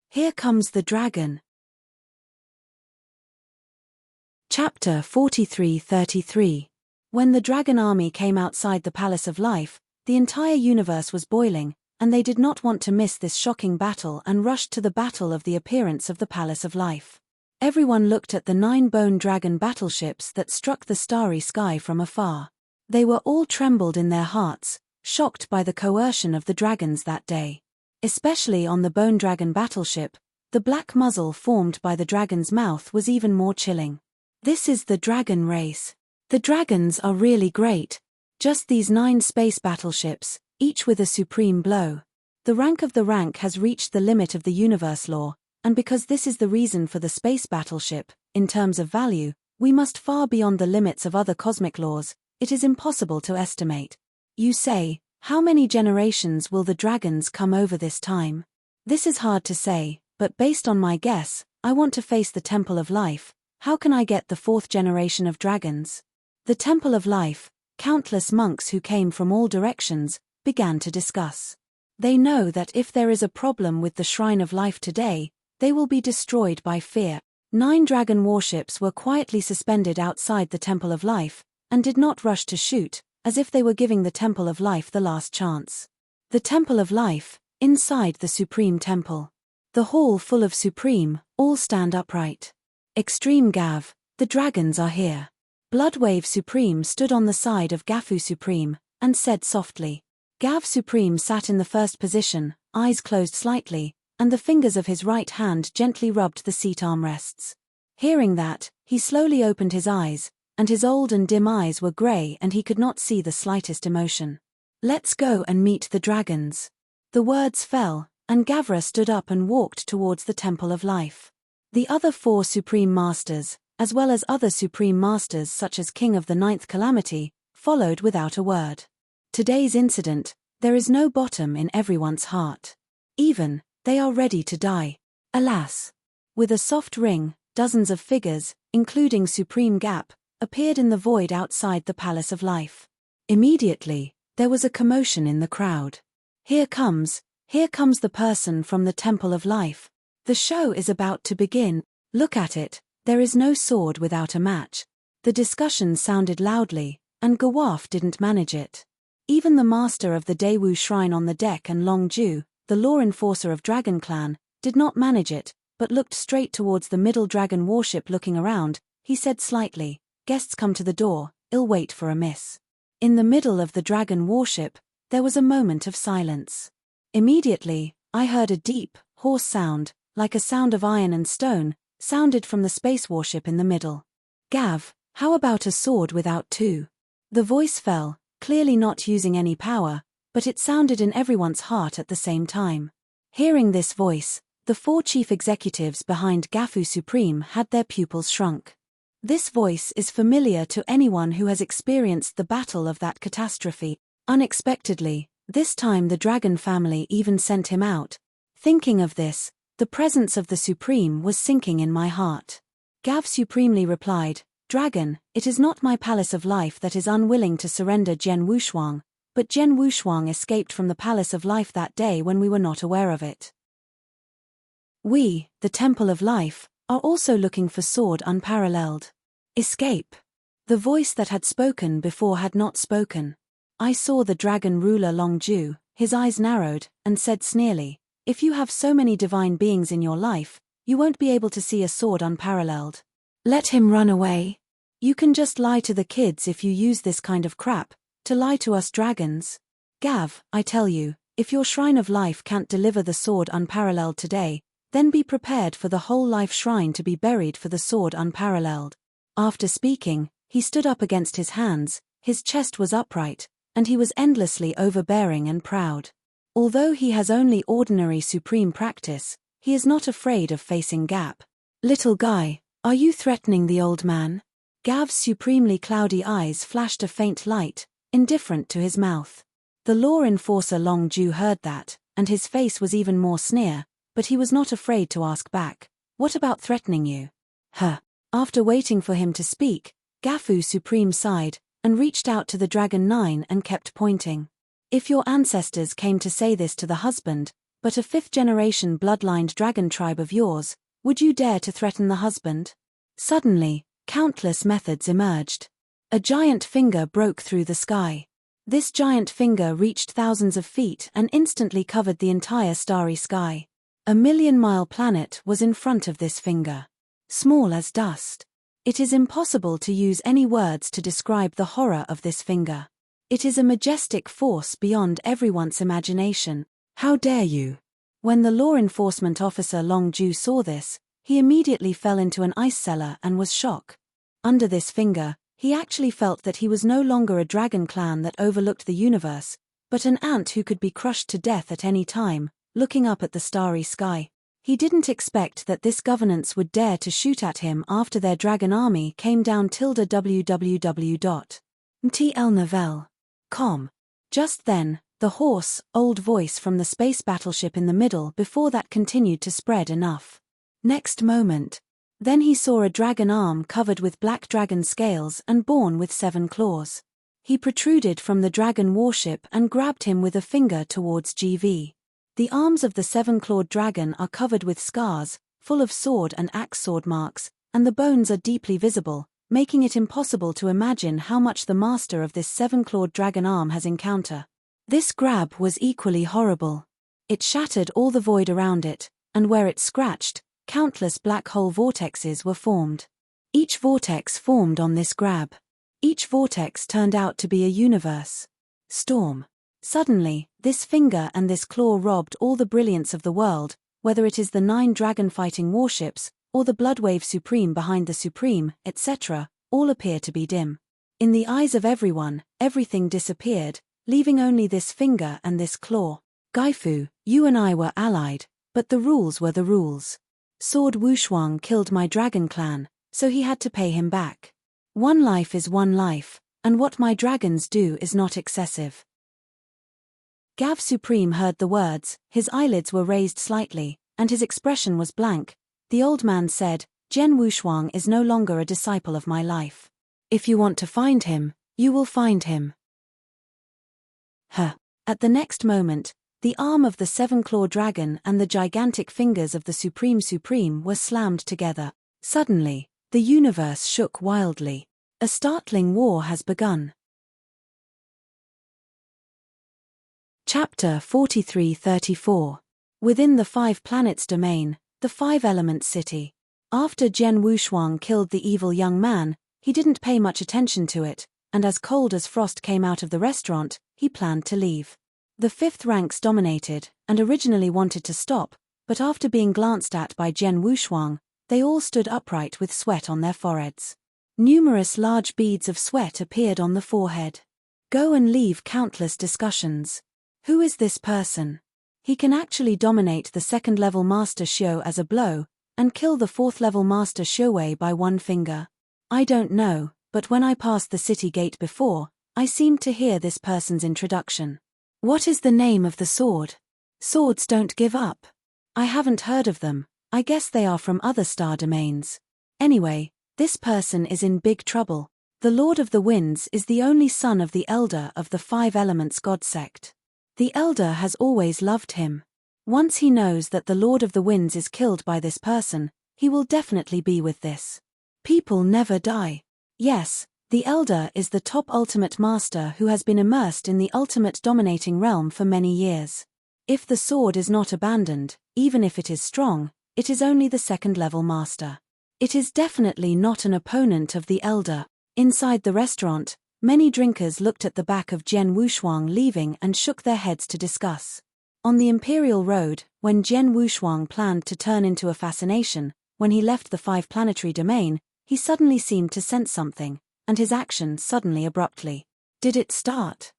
Here comes the dragon. Chapter 43-33. When the dragon army came outside the Palace of Life, the entire universe was boiling, and they did not want to miss this shocking battle and rushed to the battle of the appearance of the Palace of Life. Everyone looked at the 9 bone dragon battleships that struck the starry sky from afar. They were all trembled in their hearts, shocked by the coercion of the dragons that day. Especially on the bone dragon battleship, the black muzzle formed by the dragon's mouth was even more chilling. This is the dragon race. The dragons are really great. Just these 9 space battleships, each with a supreme blow. The rank of the rank has reached the limit of the universe law, and because this is the reason for the space battleship, in terms of value, we must far beyond the limits of other cosmic laws, it is impossible to estimate. You say, how many generations will the dragons come over this time? This is hard to say, but based on my guess, I want to face the Temple of Life. How can I get the 4th generation of dragons? The Temple of Life, countless monks who came from all directions, began to discuss. They know that if there is a problem with the Shrine of Life today, they will be destroyed by fear. 9 dragon warships were quietly suspended outside the Temple of Life, and did not rush to shoot, as if they were giving the Temple of Life the last chance. The Temple of Life, inside the Supreme Temple. The hall full of Supreme, all stand upright. Extreme Gav, the dragons are here. Bloodwave Supreme stood on the side of Gafu Supreme, and said softly. Gav Supreme sat in the first position, eyes closed slightly, and the fingers of his right hand gently rubbed the seat armrests. Hearing that, he slowly opened his eyes, and his old and dim eyes were grey and he could not see the slightest emotion. Let's go and meet the dragons. The words fell, and Gavra stood up and walked towards the Temple of Life. The other 4 Supreme Masters, as well as other Supreme Masters such as King of the 9th Calamity, followed without a word. Today's incident, there is no bottom in everyone's heart. Even, they are ready to die. Alas! With a soft ring, dozens of figures, including Supreme Gap, appeared in the void outside the Palace of Life. Immediately, there was a commotion in the crowd. Here comes the person from the Temple of Life. The show is about to begin. Look at it, there is no sword without a match. The discussion sounded loudly, and Gawaf didn't manage it. Even the master of the Daewoo Shrine on the deck and Long Ju, the law enforcer of Dragon Clan, did not manage it, but looked straight towards the middle dragon warship. Looking around, he said slightly, "Guests come to the door, I'll wait for a miss." In the middle of the dragon warship, there was a moment of silence. Immediately, I heard a deep, hoarse sound, like a sound of iron and stone, sounded from the space warship in the middle. "Gav, how about a sword without 2? The voice fell, clearly not using any power, but it sounded in everyone's heart at the same time. Hearing this voice, the 4 chief executives behind Gafu Supreme had their pupils shrunk. This voice is familiar to anyone who has experienced the battle of that catastrophe. Unexpectedly, this time the dragon family even sent him out. Thinking of this, the presence of the Supreme was sinking in my heart. Gav supremely replied, "Dragon, it is not my Palace of Life that is unwilling to surrender Jian Wushuang, but Jian Wushuang escaped from the Palace of Life that day when we were not aware of it. We, the Temple of Life, are also looking for sword unparalleled. Escape." The voice that had spoken before had not spoken. I saw the dragon ruler Long Ju, his eyes narrowed, and said sneerly, "If you have so many divine beings in your life, you won't be able to see a sword unparalleled." Let him run away. You can just lie to the kids if you use this kind of crap, to lie to us dragons. Gav, I tell you, if your shrine of life can't deliver the sword unparalleled today, then be prepared for the whole life shrine to be buried for the sword unparalleled. After speaking, he stood up against his hands, his chest was upright, and he was endlessly overbearing and proud. Although he has only ordinary supreme practice, he is not afraid of facing Gap. Little guy, are you threatening the old man? Gav's supremely cloudy eyes flashed a faint light, indifferent to his mouth. The law enforcer Long Ju heard that, and his face was even more sneer, but he was not afraid to ask back, what about threatening you? After waiting for him to speak, Gafu Supreme sighed, and reached out to the Dragon 9 and kept pointing. If your ancestors came to say this to the husband, but a fifth-generation bloodlined dragon tribe of yours, would you dare to threaten the husband? Suddenly, countless methods emerged. A giant finger broke through the sky. This giant finger reached thousands of feet and instantly covered the entire starry sky. A million-mile planet was in front of this finger. Small as dust. It is impossible to use any words to describe the horror of this finger. It is a majestic force beyond everyone's imagination. How dare you? When the law enforcement officer Long Ju saw this, he immediately fell into an ice cellar and was shocked. Under this finger, he actually felt that he was no longer a dragon clan that overlooked the universe, but an ant who could be crushed to death at any time, looking up at the starry sky. He didn't expect that this governance would dare to shoot at him after their dragon army came down. www.mtlnovel.com. Just then, the hoarse, old voice from the space battleship in the middle before that continued to spread enough. Next moment. Then he saw a dragon arm covered with black dragon scales and borne with 7 claws. He protruded from the dragon warship and grabbed him with a finger towards GV. The arms of the 7-clawed dragon are covered with scars, full of sword and axe sword marks, and the bones are deeply visible, making it impossible to imagine how much the master of this 7-clawed dragon arm has encountered. This grab was equally horrible. It shattered all the void around it, and where it scratched, countless black hole vortexes were formed. Each vortex formed on this grab. Each vortex turned out to be a universe. Storm. Suddenly, this finger and this claw robbed all the brilliance of the world, whether it is the 9 dragon-fighting warships, or the Bloodwave Supreme behind the Supreme, etc., all appear to be dim. In the eyes of everyone, everything disappeared, leaving only this finger and this claw. Gaifu, you and I were allied, but the rules were the rules. Sword Wushuang killed my dragon clan, so he had to pay him back. One life is one life, and what my dragons do is not excessive. Gav Supreme heard the words, his eyelids were raised slightly, and his expression was blank. The old man said, Zhen Wushuang is no longer a disciple of my life. If you want to find him, you will find him. At the next moment, the arm of the 7-clawed dragon and the gigantic fingers of the Supreme were slammed together. Suddenly, the universe shook wildly. A startling war has begun. Chapter 43-34. Within the 5 planets domain, the 5 elements city. After Zhen Wushuang killed the evil young man, he didn't pay much attention to it, and as cold as frost came out of the restaurant, he planned to leave. The 5th ranks dominated, and originally wanted to stop, but after being glanced at by Zhen Wushuang, they all stood upright with sweat on their foreheads. Numerous large beads of sweat appeared on the forehead. Go and leave countless discussions. Who is this person? He can actually dominate the 2nd-level Master Shio as a blow, and kill the 4th-level Master Shouwei by one finger. I don't know, but when I passed the city gate before, I seemed to hear this person's introduction. What is the name of the sword? Swords don't give up. I haven't heard of them, I guess they are from other star domains. Anyway, this person is in big trouble. The Lord of the Winds is the only son of the Elder of the 5 Elements God sect. The Elder has always loved him. Once he knows that the Lord of the Winds is killed by this person, he will definitely be with this. People never die. Yes, the Elder is the top ultimate master who has been immersed in the ultimate dominating realm for many years. If the sword is not abandoned, even if it is strong, it is only the 2nd-level master. It is definitely not an opponent of the elder. Inside the restaurant, many drinkers looked at the back of Jian Wushuang leaving and shook their heads to discuss. On the Imperial Road, when Jian Wushuang planned to turn into a fascination, when he left the five-planetary domain, he suddenly seemed to sense something, and his action suddenly abruptly. Did it start?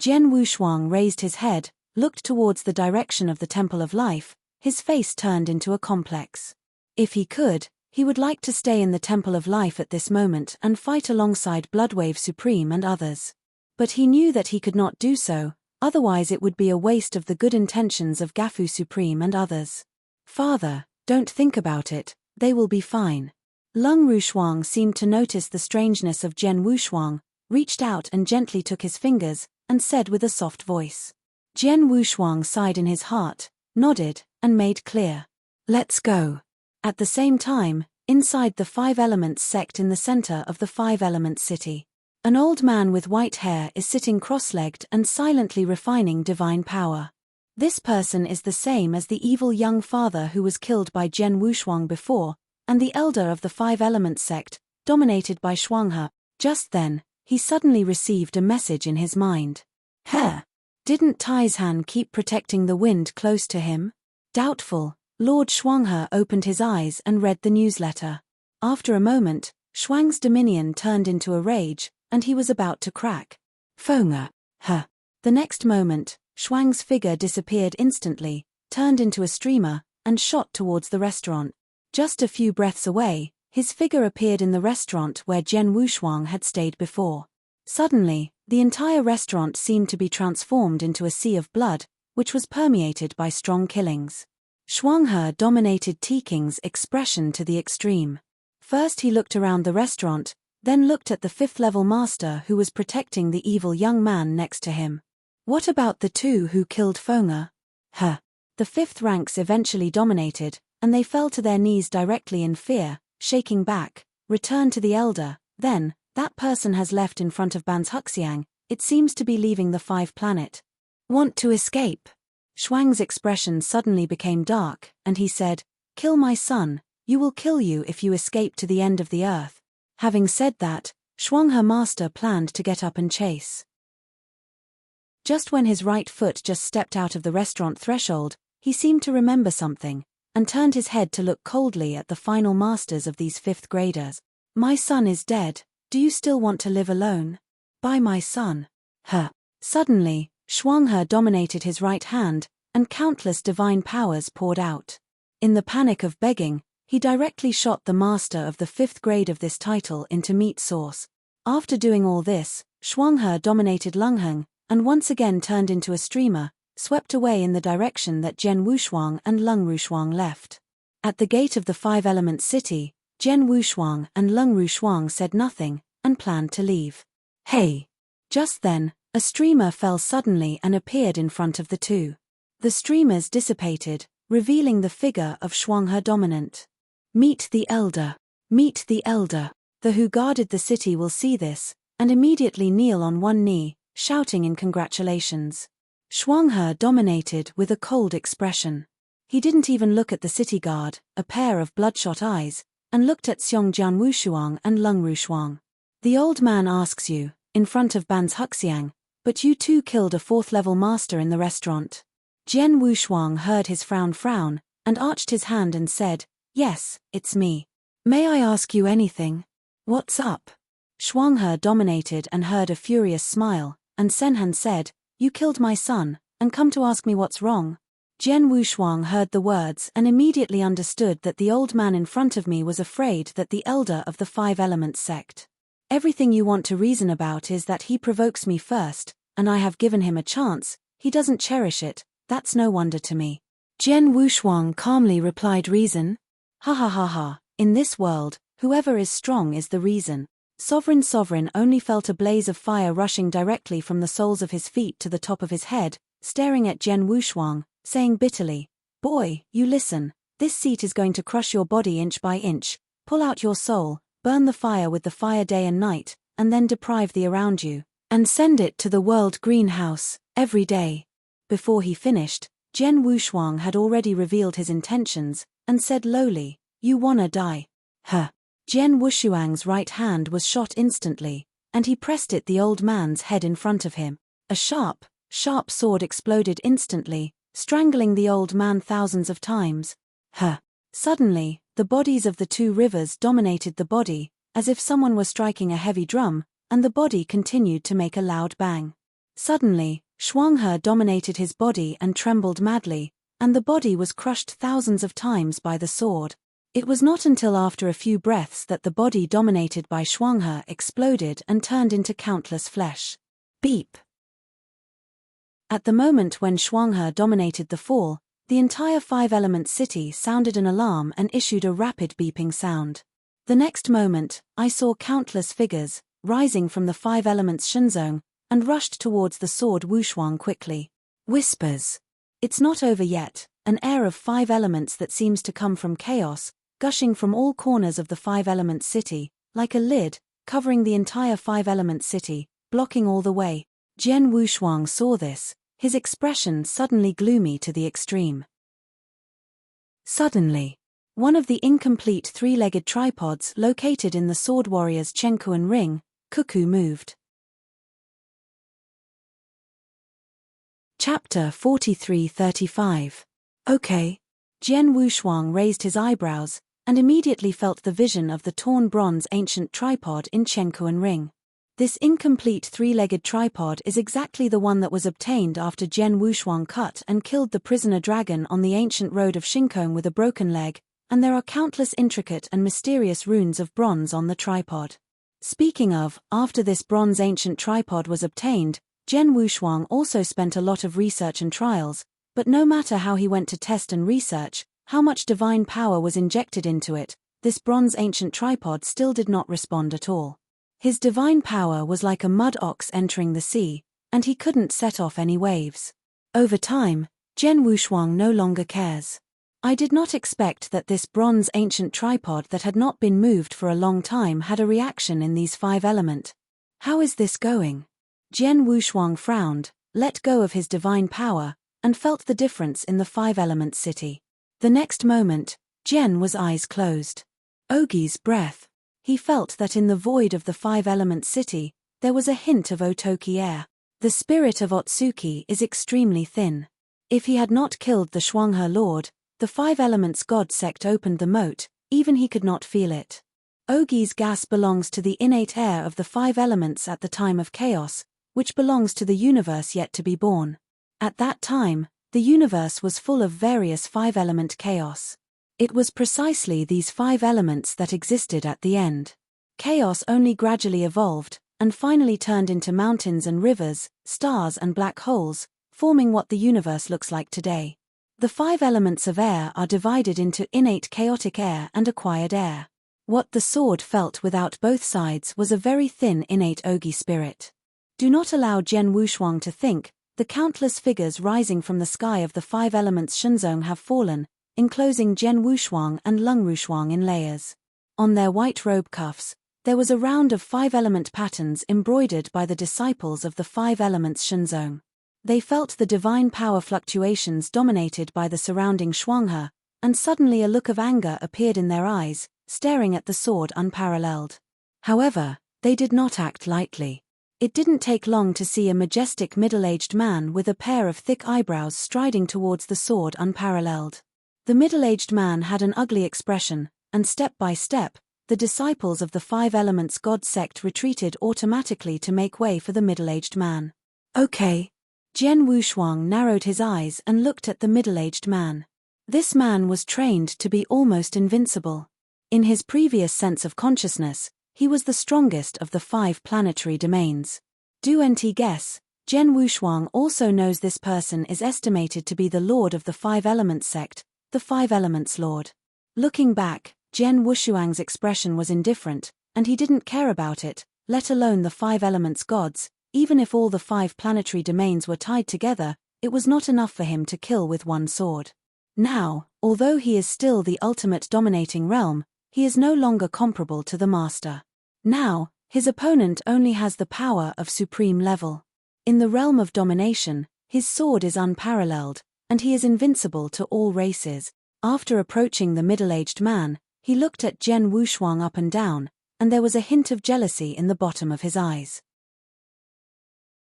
Jian Wushuang raised his head, looked towards the direction of the Temple of Life, his face turned into a complex. If he could, he would like to stay in the Temple of Life at this moment and fight alongside Bloodwave Supreme and others. But he knew that he could not do so, otherwise it would be a waste of the good intentions of Gafu Supreme and others. Father, don't think about it, they will be fine. Lung Rushuang seemed to notice the strangeness of Jian Wushuang, reached out and gently took his fingers, and said with a soft voice. Jian Wushuang sighed in his heart, nodded, and made clear. Let's go. At the same time, inside the Five Elements sect in the center of the Five Elements city, an old man with white hair is sitting cross-legged and silently refining divine power. This person is the same as the evil young father who was killed by Jian Wushuang before, and the elder of the Five Elements sect, dominated by Shuanghe. Just then, he suddenly received a message in his mind. Didn't Taizhan keep protecting the wind close to him? Doubtful, Lord Shuanghe opened his eyes and read the newsletter. After a moment, Shuang's dominion turned into a rage, and he was about to crack. Fenghe. The next moment, Shuang's figure disappeared instantly, turned into a streamer, and shot towards the restaurant. Just a few breaths away, his figure appeared in the restaurant where Jian Wushuang had stayed before. Suddenly, the entire restaurant seemed to be transformed into a sea of blood, which was permeated by strong killings. Shuanghe dominated Tiking's expression to the extreme. First he looked around the restaurant, then looked at the fifth-level master who was protecting the evil young man next to him. What about the two who killed Fenghe? The fifth ranks eventually dominated, and they fell to their knees directly in fear, shaking back, returned to the elder, then, that person has left in front of Ban's Huxiang, it seems to be leaving the five planet. Want to escape? Shuang's expression suddenly became dark, and he said, Kill my son, you will kill you if you escape to the end of the earth. Having said that, Shuanghe master planned to get up and chase. Just when his right foot just stepped out of the restaurant threshold, he seemed to remember something, and turned his head to look coldly at the final masters of these fifth graders. My son is dead, do you still want to live alone? By my son. Suddenly, Shuanghe dominated his right hand, and countless divine powers poured out. In the panic of begging, he directly shot the master of the fifth grade of this title into meat sauce. After doing all this, Shuanghe dominated Lungheng, and once again turned into a streamer, swept away in the direction that Jian Wushuang and Lung Rushuang left. At the gate of the Five Elements city, Jian Wushuang and Lung Rushuang said nothing, and planned to leave. Hey! Just then, a streamer fell suddenly and appeared in front of the two. The streamers dissipated, revealing the figure of Shuanghe dominant. Meet the elder. Meet the elder. The who guarded the city will see this, and immediately kneel on one knee, shouting in congratulations. Shuanghe dominated with a cold expression. He didn't even look at the city guard, a pair of bloodshot eyes, and looked at Xiong Jian Wushuang and Lung Rushuang. The old man asks you, in front of Ban's Huxiang, but you too killed a fourth-level master in the restaurant. Jian Wushuang heard his frown, and arched his hand and said, Yes, it's me. May I ask you anything? What's up? Shuanghe dominated and heard a furious smile, and Senhan said, You killed my son, and come to ask me what's wrong. Jian Wushuang heard the words and immediately understood that the old man in front of me was afraid that the elder of the Five Elements sect. Everything you want to reason about is that he provokes me first, and I have given him a chance, he doesn't cherish it, that's no wonder to me. Jian Wushuang calmly replied reason? Ha, in this world, whoever is strong is the reason. Sovereign only felt a blaze of fire rushing directly from the soles of his feet to the top of his head, staring at Jian Wushuang, saying bitterly, Boy, you listen, this seat is going to crush your body inch by inch, pull out your soul, burn the fire with the fire day and night, and then deprive the around you, and send it to the world greenhouse, every day. Before he finished, Jian Wushuang had already revealed his intentions, and said lowly, You wanna die. Huh. Jian Wushuang's right hand was shot instantly, and he pressed it the old man's head in front of him. A sharp sword exploded instantly, strangling the old man thousands of times. Huh. Suddenly, the bodies of the two rivers dominated the body, as if someone were striking a heavy drum, and the body continued to make a loud bang. Suddenly, Shuanghe dominated his body and trembled madly, and the body was crushed thousands of times by the sword. It was not until after a few breaths that the body dominated by Shuanghe exploded and turned into countless flesh. Beep. At the moment when Shuanghe dominated the fall, the entire five-element city sounded an alarm and issued a rapid beeping sound. The next moment, I saw countless figures, rising from the five elements Shenzong, and rushed towards the sword Wushuang quickly. Whispers. It's not over yet, an air of five elements that seems to come from chaos, gushing from all corners of the five-element city, like a lid, covering the entire five-element city, blocking all the way. Jian Wushuang saw this, his expression suddenly gloomy to the extreme. Suddenly, one of the incomplete three-legged tripods located in the sword warrior's Chenkuan ring, Cuckoo, moved. Chapter 43-35. Okay. Jian Wushuang raised his eyebrows, and immediately felt the vision of the torn bronze ancient tripod in Chenkuan ring. This incomplete three-legged tripod is exactly the one that was obtained after Jian Wushuang cut and killed the prisoner dragon on the ancient road of Shinkong with a broken leg, and there are countless intricate and mysterious runes of bronze on the tripod. Speaking of, after this bronze ancient tripod was obtained, Jian Wushuang also spent a lot of research and trials, but no matter how he went to test and research, how much divine power was injected into it, this bronze ancient tripod still did not respond at all. His divine power was like a mud ox entering the sea, and he couldn't set off any waves. Over time, Jian Wushuang no longer cares. I did not expect that this bronze ancient tripod that had not been moved for a long time had a reaction in these five elements. How is this going? Jian Wushuang frowned, let go of his divine power, and felt the difference in the five-element city. The next moment, Jian was eyes closed. Ogi's breath. He felt that in the void of the five-element city, there was a hint of Otoki air. The spirit of Otsuki is extremely thin. If he had not killed the Shuanghe Lord, the five elements god sect opened the moat, even he could not feel it. Ogi's gas belongs to the innate air of the five elements at the time of chaos, which belongs to the universe yet to be born. At that time, the universe was full of various five-element chaos. It was precisely these five elements that existed at the end. Chaos only gradually evolved, and finally turned into mountains and rivers, stars and black holes, forming what the universe looks like today. The five elements of air are divided into innate chaotic air and acquired air. What the sword felt without both sides was a very thin innate Ogi spirit. Do not allow Jian Wushuang to think, the countless figures rising from the sky of the five elements Shenzong have fallen, enclosing Jian Wushuang and Lung Wushuang in layers. On their white robe cuffs, there was a round of five-element patterns embroidered by the disciples of the five elements Shenzong. They felt the divine power fluctuations dominated by the surrounding Shuanghe, and suddenly a look of anger appeared in their eyes, staring at the sword unparalleled. However, they did not act lightly. It didn't take long to see a majestic middle-aged man with a pair of thick eyebrows striding towards the sword unparalleled. The middle-aged man had an ugly expression, and step by step, the disciples of the five elements god sect retreated automatically to make way for the middle-aged man. Okay. Jian Wushuang narrowed his eyes and looked at the middle-aged man. This man was trained to be almost invincible. In his previous sense of consciousness, he was the strongest of the five planetary domains. Do NT guess, Jian Wushuang also knows this person is estimated to be the lord of the five elements sect, the five elements lord. Looking back, Jian Wushuang's expression was indifferent, and he didn't care about it, let alone the five elements gods. Even if all the five planetary domains were tied together, it was not enough for him to kill with one sword. Now, although he is still the ultimate dominating realm, he is no longer comparable to the master. Now, his opponent only has the power of supreme level. In the realm of domination, his sword is unparalleled, and he is invincible to all races. After approaching the middle-aged man, He looked at Jian Wushuang up and down, and there was a hint of jealousy in the bottom of his eyes.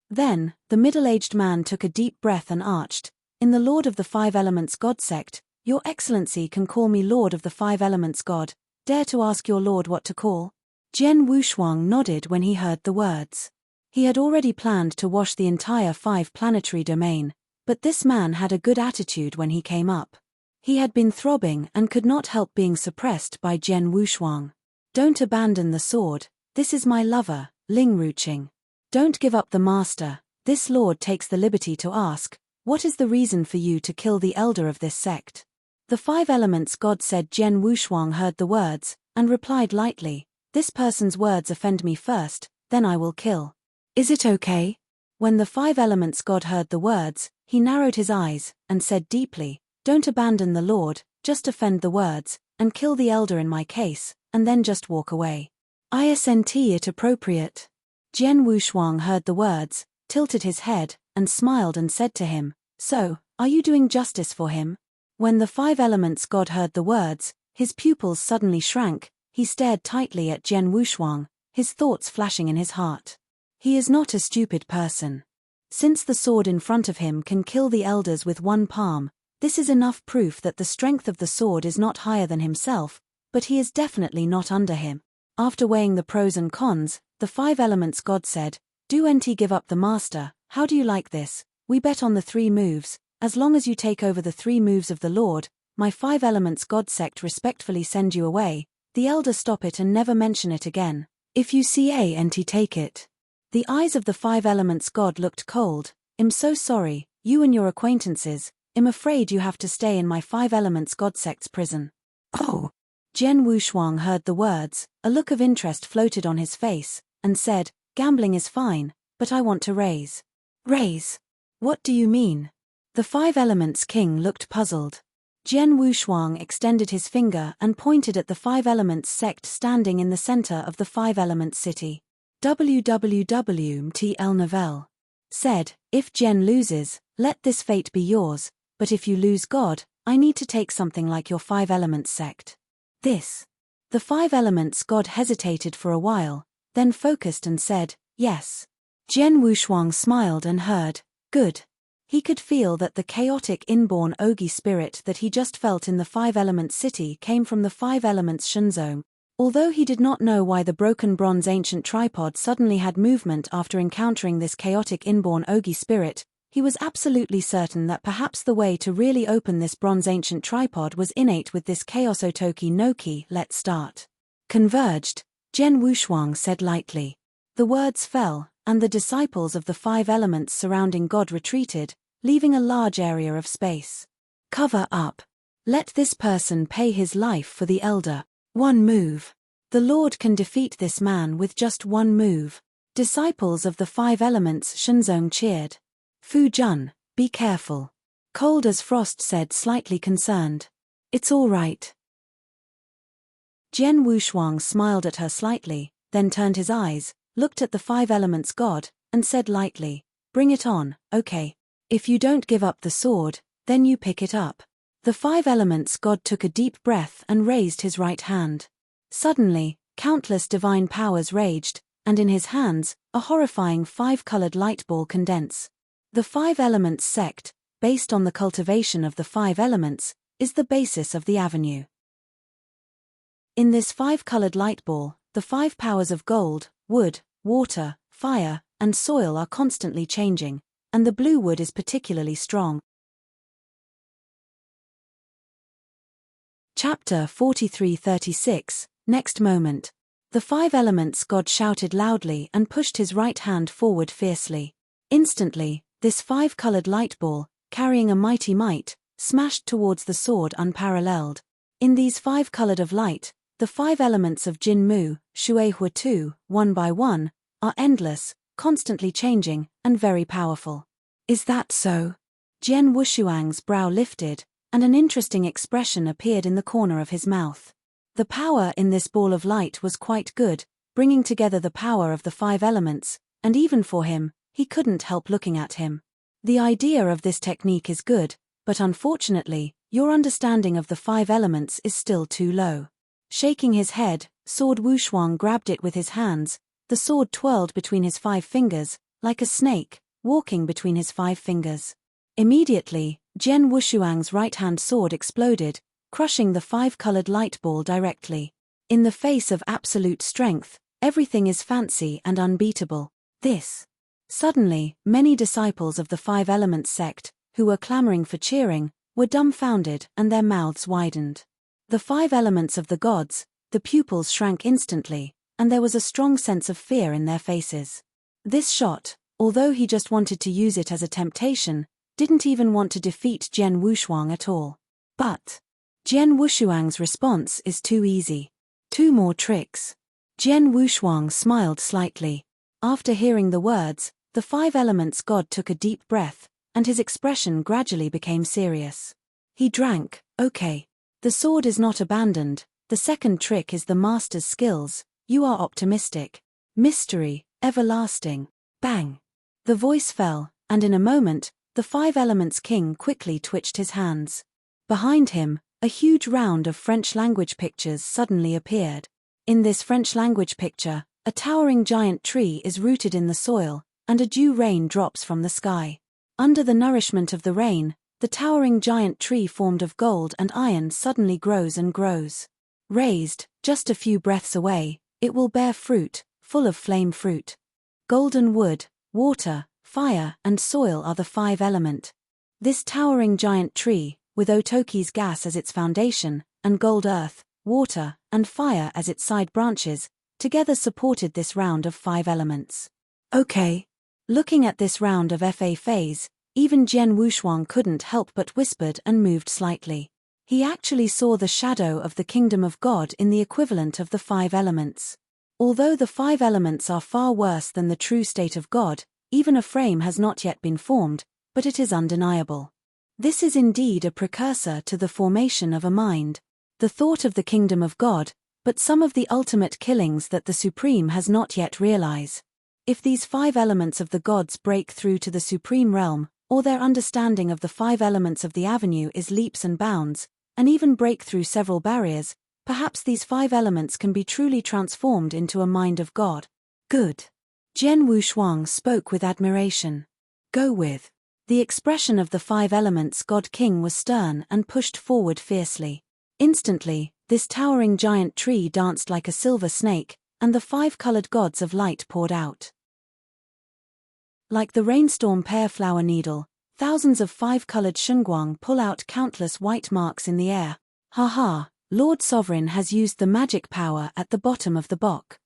Then, the middle-aged man took a deep breath and arched, "In the Lord of the Five Elements God sect, Your Excellency can call me Lord of the Five Elements God. Dare to ask your Lord what to call?" Jian Wushuang nodded when he heard the words. He had already planned to wash the entire 5-planetary domain, but this man had a good attitude when he came up. He had been throbbing and could not help being suppressed by Jian Wushuang. "Don't abandon the sword, this is my lover, Ling Ruqing. Don't give up the master." This lord takes the liberty to ask, "What is the reason for you to kill the elder of this sect?" The Five Elements God said. Jian Wushuang heard the words, and replied lightly, "This person's words offend me first, then I will kill. Is it okay?" When the Five Elements God heard the words, he narrowed his eyes, and said deeply, "Don't abandon the Lord, just offend the words, and kill the elder in my case, and then just walk away. Isn't it appropriate?" Jian Wushuang heard the words, tilted his head, and smiled and said to him, "So, are you doing justice for him?" When the Five Elements God heard the words, his pupils suddenly shrank. He stared tightly at Jian Wushuang, his thoughts flashing in his heart. He is not a stupid person. Since the sword in front of him can kill the elders with one palm, this is enough proof that the strength of the sword is not higher than himself, but he is definitely not under him. After weighing the pros and cons, the Five Elements God said, "Do NT give up the master? How do you like this? We bet on the 3 moves, as long as you take over the 3 moves of the Lord, my Five Elements God sect respectfully send you away. The elder stop it and never mention it again. If you see NT take it." The eyes of the Five Elements God looked cold. "I'm so sorry, you and your acquaintances, I'm afraid you have to stay in my Five Elements God sect's prison." "Oh." Jian Wushuang heard the words, a look of interest floated on his face, and said, "Gambling is fine, but I want to raise." "Raise? What do you mean?" The Five Elements King looked puzzled. Jian Wushuang extended his finger and pointed at the Five Elements sect standing in the center of the Five Elements city. WWWMTL Novell said, "If Jian loses, let this fate be yours, but if you lose God, I need to take something like your Five Elements sect." This. The Five Elements God hesitated for a while, then focused and said, "Yes." Jian Wushuang smiled and heard, "Good." He could feel that the chaotic inborn Ogi spirit that he just felt in the Five Elements city came from the Five Elements Shenzong. Although he did not know why the broken bronze ancient tripod suddenly had movement after encountering this chaotic inborn Ogi spirit, he was absolutely certain that perhaps the way to really open this bronze ancient tripod was innate with this Chaos Otoki no Ki. "Let's start." "Converged," Jian Wushuang said lightly. The words fell, and the disciples of the Five Elements surrounding God retreated, leaving a large area of space. "Cover up. Let this person pay his life for the elder. One move. The Lord can defeat this man with just one move." Disciples of the Five Elements Shenzong cheered. "Fu Jun, be careful." Cold as Frost said, slightly concerned. "It's all right." Jian Wushuang smiled at her slightly, then turned his eyes, looked at the Five Elements God, and said lightly, "Bring it on, okay. If you don't give up the sword, then you pick it up." The Five Elements God took a deep breath and raised his right hand. Suddenly, countless divine powers raged, and in his hands, a horrifying 5-colored light ball condense. The Five Elements sect, based on the cultivation of the 5 elements, is the basis of the avenue. In this 5-colored light ball, the 5 powers of gold, wood, water, fire, and soil are constantly changing, and the blue wood is particularly strong. Chapter 43-36, Next moment. The 5 Elements God shouted loudly and pushed his right hand forward fiercely. Instantly, this 5-colored light ball, carrying a mighty might, smashed towards the sword unparalleled. In these 5 colored of light, the 5 elements of Jin Mu, Shui Hua 2, one by one, are endless, constantly changing, and very powerful. Is that so? Jian Wushuang's brow lifted, and an interesting expression appeared in the corner of his mouth. The power in this ball of light was quite good, bringing together the power of the 5 elements, and even for him, he couldn't help looking at him. The idea of this technique is good, but unfortunately, your understanding of the 5 elements is still too low. Shaking his head, Sword Wushuang grabbed it with his hands. The sword twirled between his 5 fingers, like a snake, walking between his 5 fingers. Immediately, Jian Wushuang's right-hand sword exploded, crushing the 5-colored light ball directly. In the face of absolute strength, everything is fancy and unbeatable. Suddenly, many disciples of the 5 Elements sect, who were clamoring for cheering, were dumbfounded and their mouths widened. The 5 elements of the gods, the pupils shrank instantly, and there was a strong sense of fear in their faces. This shot, although he just wanted to use it as a temptation, didn't even want to defeat Jian Wushuang at all. But Jian Wushuang's response is too easy. 2 more tricks. Jian Wushuang smiled slightly. After hearing the words, the 5 elements god took a deep breath, and his expression gradually became serious. He drank. Okay. The sword is not abandoned. The second trick is the master's skills. You are optimistic. Mystery, everlasting. Bang. The voice fell, and in a moment, the 5 elements king quickly twitched his hands. Behind him, a huge round of French language pictures suddenly appeared. In this French language picture, a towering giant tree is rooted in the soil, and a dew rain drops from the sky. Under the nourishment of the rain, the towering giant tree formed of gold and iron suddenly grows and grows. Raised, just a few breaths away, it will bear fruit, full of flame fruit. Golden wood, water, fire, and soil are the 5 element. This towering giant tree, with Otoki's gas as its foundation, and gold earth, water, and fire as its side branches, together supported this round of 5 elements. Okay. Looking at this round of FA phase, even Jian Wushuang couldn't help but whispered and moved slightly. He actually saw the shadow of the kingdom of God in the equivalent of the 5 elements. Although the 5 elements are far worse than the true state of God, even a frame has not yet been formed, but it is undeniable. This is indeed a precursor to the formation of a mind. The thought of the kingdom of God, but some of the ultimate killings that the Supreme has not yet realized. If these 5 elements of the gods break through to the Supreme realm, or their understanding of the 5 elements of the avenue is leaps and bounds, and even break through several barriers, perhaps these 5 elements can be truly transformed into a mind of God. Good. Jian Wushuang spoke with admiration. Go with. The expression of the 5 elements God King was stern and pushed forward fiercely. Instantly, this towering giant tree danced like a silver snake, and the 5-colored gods of light poured out. Like the rainstorm pear flower needle, thousands of 5-colored shunguang pull out countless white marks in the air. Haha, Lord Sovereign has used the magic power at the bottom of the box.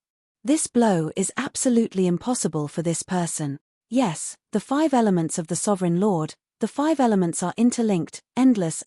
This blow is absolutely impossible for this person. Yes, the 5 elements of the Sovereign Lord, the 5 elements are interlinked, endless,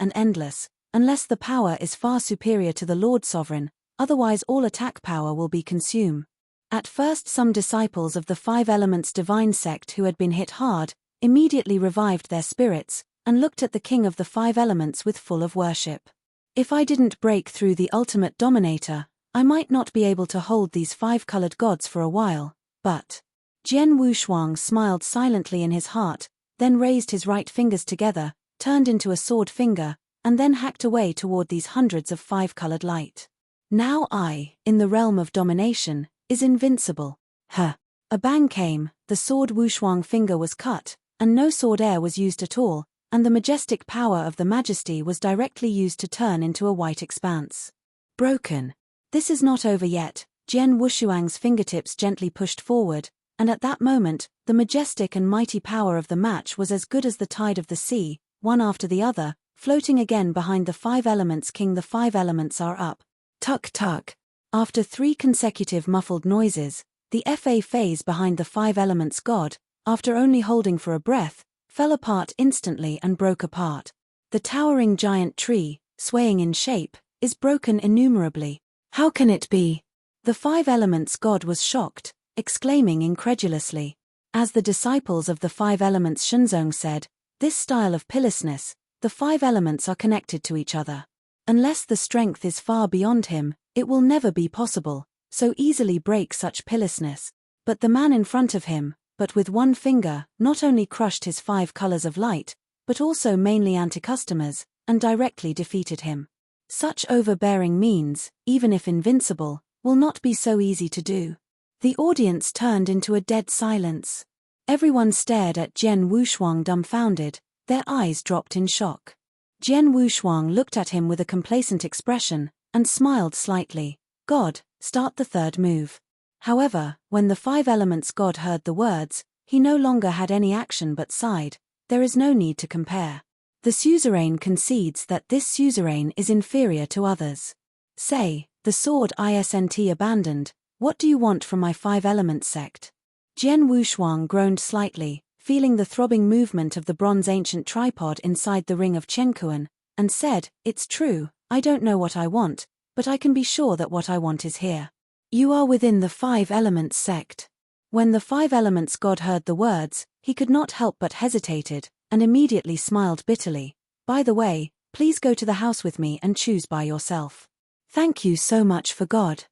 unless the power is far superior to the Lord Sovereign, otherwise all attack power will be consumed. At first some disciples of the 5 elements divine sect who had been hit hard, immediately revived their spirits, and looked at the king of the 5 elements with full of worship. If I didn't break through the ultimate dominator, I might not be able to hold these 5-colored gods for a while, but... Jian Wushuang smiled silently in his heart, then raised his right fingers together, turned into a sword finger, and then hacked away toward these hundreds of 5-colored light. Now I, in the realm of domination, is invincible. A bang came, the sword Wushuang finger was cut, and no sword air was used at all, and the majestic power of the majesty was directly used to turn into a white expanse. Broken. This is not over yet. Jian Wushuang's fingertips gently pushed forward, and at that moment, the majestic and mighty power of the match was as good as the tide of the sea, one after the other, floating again behind the 5 elements king. The 5 elements are up. Tuck tuck. After 3 consecutive muffled noises, the FA phase behind the 5 elements god, after only holding for a breath, fell apart instantly and broke apart. The towering giant tree, swaying in shape, is broken innumerably. How can it be? The 5 elements god was shocked, exclaiming incredulously. As the disciples of the 5 elements Shenzong said, this style of pillousness, the 5 elements are connected to each other. Unless the strength is far beyond him, it will never be possible, so easily break such pillousness. But the man in front of him, but with one finger, not only crushed his 5 colors of light, but also mainly anti-customers, and directly defeated him. Such overbearing means, even if invincible, will not be so easy to do. The audience turned into a dead silence. Everyone stared at Jian Wushuang dumbfounded, their eyes dropped in shock. Jian Wushuang looked at him with a complacent expression, and smiled slightly. God, start the third move. However, when the five elements god heard the words, he no longer had any action but sighed. There is no need to compare. The suzerain concedes that this suzerain is inferior to others. Say, the sword isn't abandoned, what do you want from my five-element sect? Jian Wushuang groaned slightly, feeling the throbbing movement of the bronze ancient tripod inside the ring of Chenkuan, and said, it's true, I don't know what I want, but I can be sure that what I want is here. You are within the five-elements sect. When the five-elements god heard the words, he could not help but hesitated, and immediately smiled bitterly. By the way, please go to the house with me and choose by yourself. Thank you so much for God.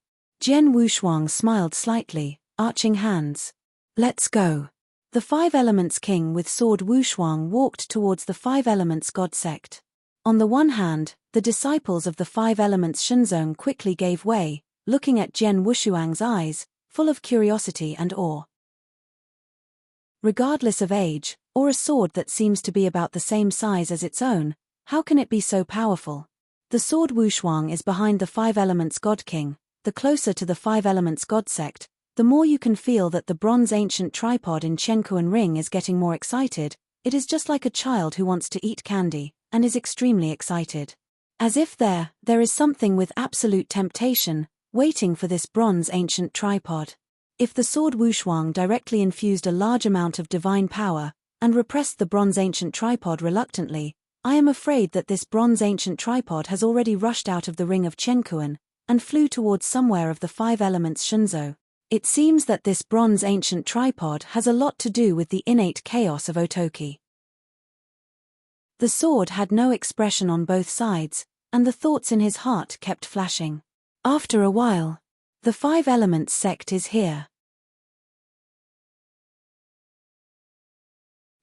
Jian Wushuang smiled slightly, arching hands. Let's go. The five elements king with sword Wushuang walked towards the five elements god sect. On the one hand, the disciples of the five elements Shenzong quickly gave way, looking at Jian Wushuang's eyes, full of curiosity and awe. Regardless of age, or a sword that seems to be about the same size as its own, how can it be so powerful? The sword Wushuang is behind the five elements god king. The closer to the five elements god sect, the more you can feel that the bronze ancient tripod in Chenkuan ring is getting more excited. It is just like a child who wants to eat candy, and is extremely excited. As if there is something with absolute temptation, waiting for this bronze ancient tripod. If the sword Wushuang directly infused a large amount of divine power, and repressed the bronze ancient tripod reluctantly, I am afraid that this bronze ancient tripod has already rushed out of the ring of Chenkuan, and flew towards somewhere of the five elements Shunzhou. It seems that this bronze ancient tripod has a lot to do with the innate chaos of Otoki. The sword had no expression on both sides, and the thoughts in his heart kept flashing. After a while, the five elements sect is here.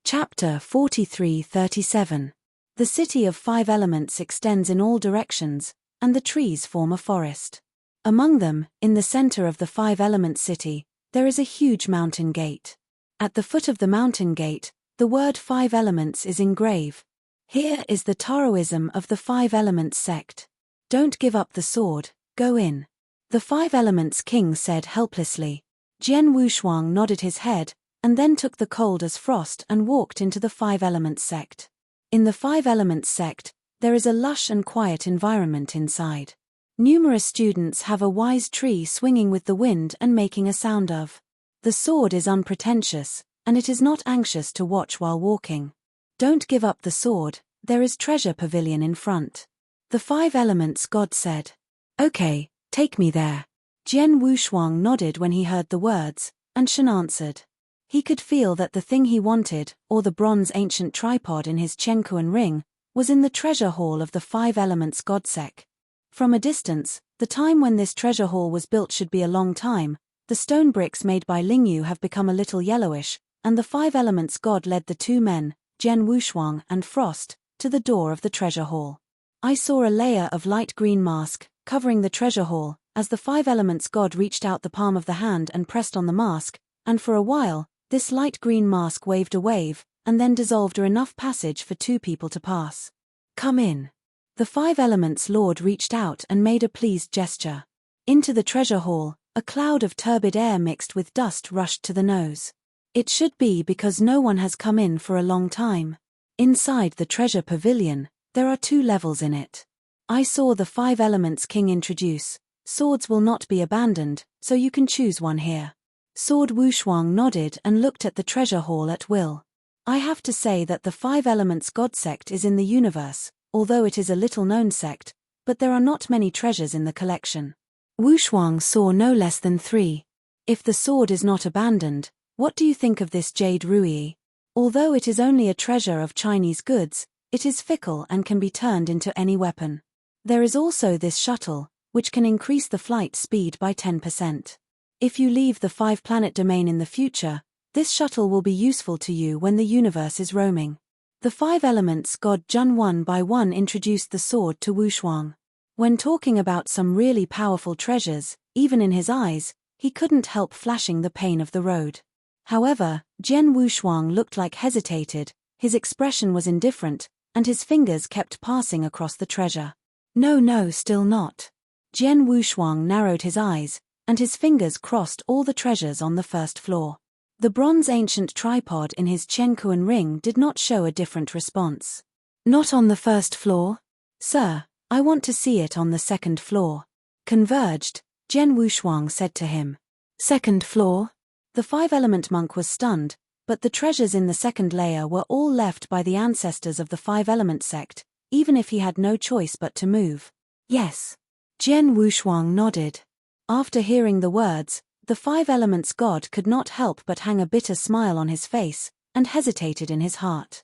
Chapter 43-37. The city of five elements extends in all directions, and the trees form a forest. Among them, in the center of the five-element city, there is a huge mountain gate. At the foot of the mountain gate, the word five elements is engraved. Here is the Taoism of the five elements sect. Don't give up the sword, go in. The five elements king said helplessly. Jian Wushuang nodded his head, and then took the cold as frost and walked into the five elements sect. In the five elements sect, there is a lush and quiet environment inside. Numerous students have a wise tree swinging with the wind and making a sound of. The sword is unpretentious, and it is not anxious to watch while walking. Don't give up the sword, there is treasure pavilion in front. The five elements god said. Okay, take me there. Jian Wushuang nodded when he heard the words, and Shen answered. He could feel that the thing he wanted, or the bronze ancient tripod in his Chenkuan ring, was in the treasure hall of the five elements god sect. From a distance, the time when this treasure hall was built should be a long time. The stone bricks made by Lingyu have become a little yellowish, and the five elements god led the two men, Jian Wushuang and Frost, to the door of the treasure hall. I saw a layer of light green mask, covering the treasure hall, as the five elements god reached out the palm of the hand and pressed on the mask, and for a while, this light green mask waved a wave, and then dissolved enough passage for two people to pass. Come in. The five elements lord reached out and made a pleased gesture. Into the treasure hall, a cloud of turbid air mixed with dust rushed to the nose. It should be because no one has come in for a long time. Inside the treasure pavilion, there are two levels in it. I saw the five elements king introduce. Swords will not be abandoned, so you can choose one here. Sword Wushuang nodded and looked at the treasure hall at will. I have to say that the five elements god sect is in the universe, although it is a little-known sect, but there are not many treasures in the collection. Wushuang saw no less than 3. If the sword is not abandoned, what do you think of this jade ruyi? Although it is only a treasure of Chinese goods, it is fickle and can be turned into any weapon. There is also this shuttle, which can increase the flight speed by 10%. If you leave the five-planet domain in the future, this shuttle will be useful to you when the universe is roaming. The five elements god Jun one by one introduced the sword to Wushuang. When talking about some really powerful treasures, even in his eyes, he couldn't help flashing the pain of the road. However, Jian Wushuang looked like hesitated, his expression was indifferent, and his fingers kept passing across the treasure. No, still not. Jian Wushuang narrowed his eyes, and his fingers crossed all the treasures on the first floor. The bronze ancient tripod in his Qianquan ring did not show a different response. Not on the first floor? Sir, I want to see it on the second floor. Converged, Jian Wushuang said to him. Second floor? The five-element monk was stunned, but the treasures in the second layer were all left by the ancestors of the five-element sect, even if he had no choice but to move. Yes. Jian Wushuang nodded. After hearing the words, the five elements god could not help but hang a bitter smile on his face, and hesitated in his heart.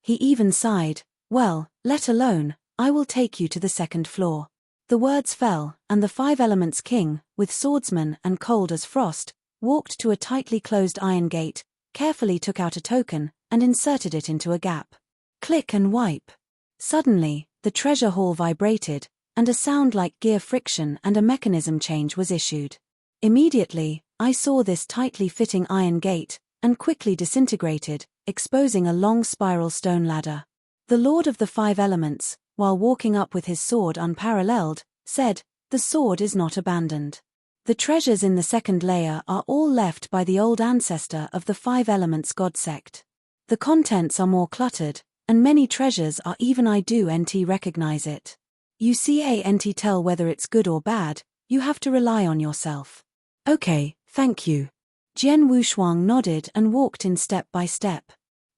He even sighed, well, let alone, I will take you to the second floor. The words fell, and the five elements king, with swordsman and cold as frost, walked to a tightly closed iron gate, carefully took out a token, and inserted it into a gap. Click and wipe. Suddenly, the treasure hall vibrated, and a sound like gear friction and a mechanism change was issued. Immediately, I saw this tightly fitting iron gate, and quickly disintegrated, exposing a long spiral stone ladder. The Lord of the Five Elements, while walking up with his sword unparalleled, said, the sword is not abandoned. The treasures in the second layer are all left by the old ancestor of the Five Elements God sect. The contents are more cluttered, and many treasures are even I do nt recognize it. You can't tell whether it's good or bad, you have to rely on yourself. Okay, thank you. Jian Wushuang nodded and walked in step by step.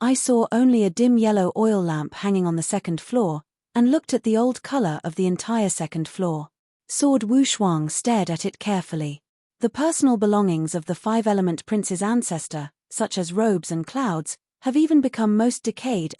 I saw only a dim yellow oil lamp hanging on the second floor, and looked at the old color of the entire second floor. Sword Wushuang stared at it carefully. The personal belongings of the five-element prince's ancestor, such as robes and clouds, have even become most decayed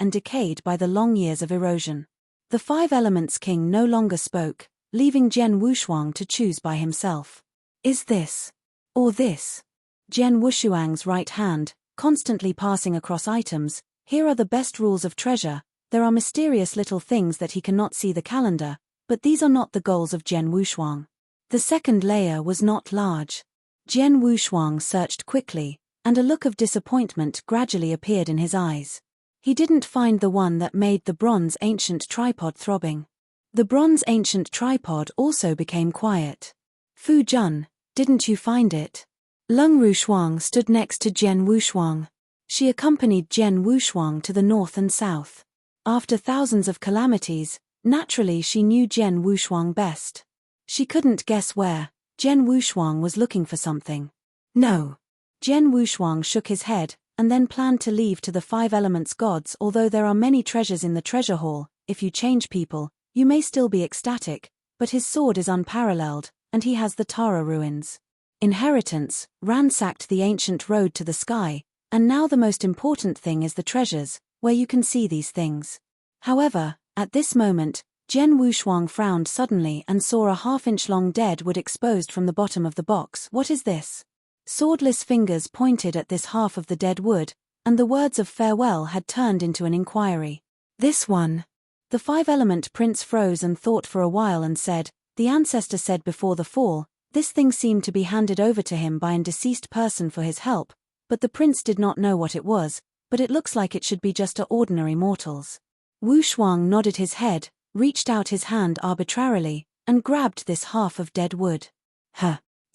by the long years of erosion. The five elements king no longer spoke, leaving Jian Wushuang to choose by himself. Is this? Or this? Jian Wushuang's right hand, constantly passing across items, here are the best rules of treasure, there are mysterious little things that he cannot see the calendar, but these are not the goals of Jian Wushuang. The second layer was not large. Jian Wushuang searched quickly, and a look of disappointment gradually appeared in his eyes. He didn't find the one that made the bronze ancient tripod throbbing. The bronze ancient tripod also became quiet. Fu Jun, didn't you find it? Leng Rushuang stood next to Jian Wushuang. She accompanied Jian Wushuang to the north and south. After thousands of calamities, naturally she knew Jian Wushuang best. She couldn't guess where. Jian Wushuang was looking for something. No. Jian Wushuang shook his head, and then planned to leave to the five elements gods. Although there are many treasures in the treasure hall, if you change people, you may still be ecstatic, but his sword is unparalleled, and he has the Tara ruins. Inheritance, ransacked the ancient road to the sky, and now the most important thing is the treasures, where you can see these things. However, at this moment, Jian Wushuang frowned suddenly and saw a half-inch long dead wood exposed from the bottom of the box. What is this? Swordless fingers pointed at this half of the dead wood, and the words of farewell had turned into an inquiry. This one. The five-element prince froze and thought for a while and said, the ancestor said before the fall, this thing seemed to be handed over to him by an deceased person for his help, but the prince did not know what it was, but it looks like it should be just a ordinary mortals. Wushuang nodded his head, reached out his hand arbitrarily, and grabbed this half of dead wood.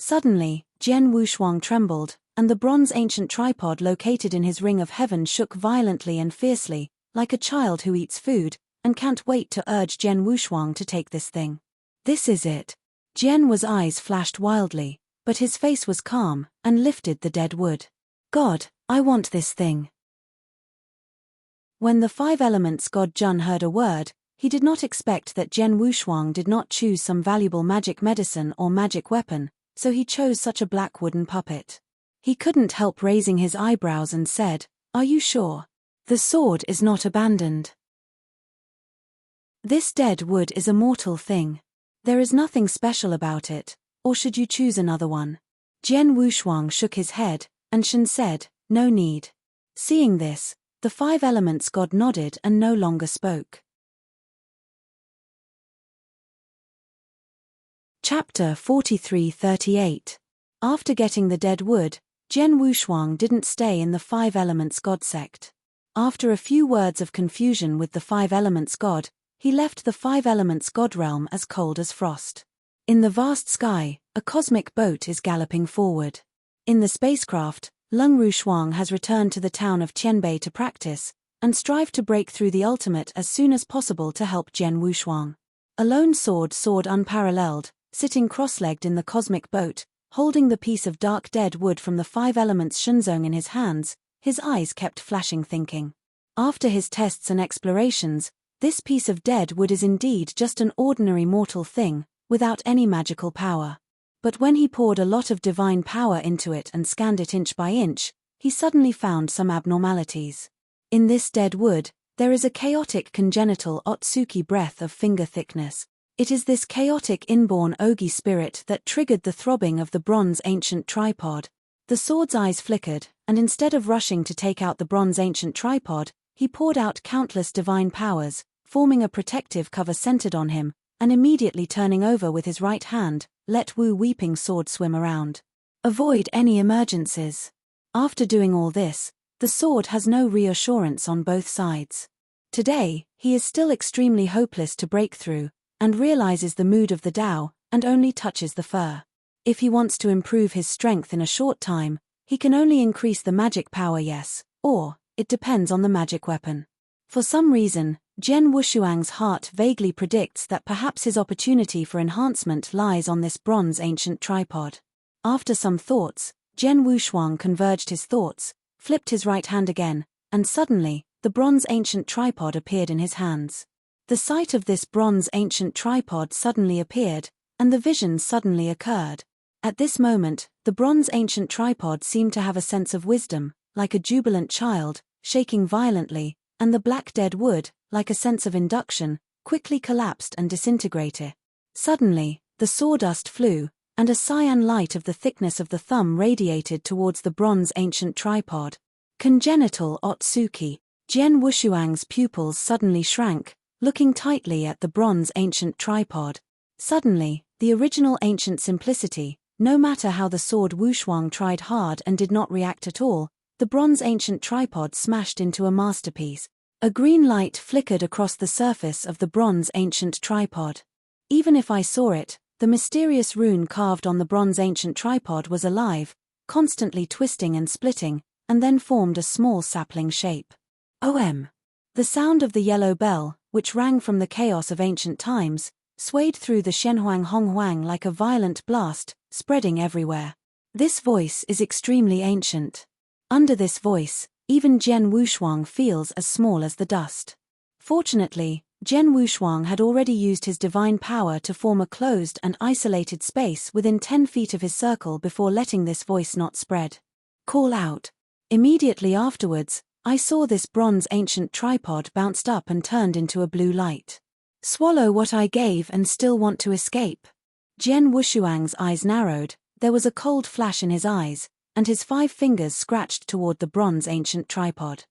Suddenly, Jian Wushuang trembled, and the bronze ancient tripod located in his ring of heaven shook violently and fiercely, like a child who eats food, and can't wait to urge Jian Wushuang to take this thing. This is it. Jian's eyes flashed wildly, but his face was calm, and lifted the dead wood. God, I want this thing. When the five elements god Jun heard a word, he did not expect that Jian Wushuang did not choose some valuable magic medicine or magic weapon, so he chose such a black wooden puppet. He couldn't help raising his eyebrows and said, are you sure? The sword is not abandoned. This dead wood is a mortal thing. There is nothing special about it, or should you choose another one? Jian Wushuang shook his head, and Shen said, no need. Seeing this, the five elements god nodded and no longer spoke. Chapter 43-38. After getting the dead wood, Jian Wushuang didn't stay in the Five Elements God sect. After a few words of confusion with the Five Elements God, he left the Five Elements God realm as cold as frost. In the vast sky, a cosmic boat is galloping forward. In the spacecraft, Lung Rushuang has returned to the town of Qianbei to practice, and strive to break through the ultimate as soon as possible to help Jian Wushuang. A lone sword unparalleled, sitting cross-legged in the cosmic boat, holding the piece of dark dead wood from the Five Elements Shenzong in his hands, his eyes kept flashing thinking. After his tests and explorations, this piece of dead wood is indeed just an ordinary mortal thing, without any magical power. But when he poured a lot of divine power into it and scanned it inch by inch, he suddenly found some abnormalities. In this dead wood, there is a chaotic congenital Otsuki breath of finger thickness. It is this chaotic inborn Ogi spirit that triggered the throbbing of the bronze ancient tripod. The sword's eyes flickered, and instead of rushing to take out the bronze ancient tripod, he poured out countless divine powers, forming a protective cover centered on him, and immediately turning over with his right hand, let Wu Weeping Sword swim around. Avoid any emergencies. After doing all this, the sword has no reassurance on both sides. Today, he is still extremely hopeless to break through, and realizes the mood of the Tao, and only touches the fur. If he wants to improve his strength in a short time, he can only increase the magic power, or it depends on the magic weapon. For some reason, Jian Wushuang's heart vaguely predicts that perhaps his opportunity for enhancement lies on this bronze ancient tripod. After some thoughts, Jian Wushuang converged his thoughts, flipped his right hand again, and suddenly, the bronze ancient tripod appeared in his hands. The sight of this bronze ancient tripod suddenly appeared, and the vision suddenly occurred. At this moment, the bronze ancient tripod seemed to have a sense of wisdom, like a jubilant child, shaking violently, and the black dead wood, like a sense of induction, quickly collapsed and disintegrated. Suddenly, the sawdust flew, and a cyan light of the thickness of the thumb radiated towards the bronze ancient tripod. Congenital Otsuki. Jian Wushuang's pupils suddenly shrank, looking tightly at the bronze ancient tripod. Suddenly, the original ancient simplicity, no matter how the sword Wushuang tried hard and did not react at all, the bronze ancient tripod smashed into a masterpiece. A green light flickered across the surface of the bronze ancient tripod. Even if I saw it, the mysterious rune carved on the bronze ancient tripod was alive, constantly twisting and splitting, and then formed a small sapling shape. The sound of the yellow bell, which rang from the chaos of ancient times, swayed through the Shenhuang Honghuang like a violent blast, spreading everywhere. This voice is extremely ancient. Under this voice, even Jian Wushuang feels as small as the dust. Fortunately, Jian Wushuang had already used his divine power to form a closed and isolated space within 10 feet of his circle before letting this voice not spread. Call out. Immediately afterwards, I saw this bronze ancient tripod bounced up and turned into a blue light. Swallow what I gave and still want to escape. Jian Wushuang's eyes narrowed, there was a cold flash in his eyes, and his 5 fingers scratched toward the bronze ancient tripod.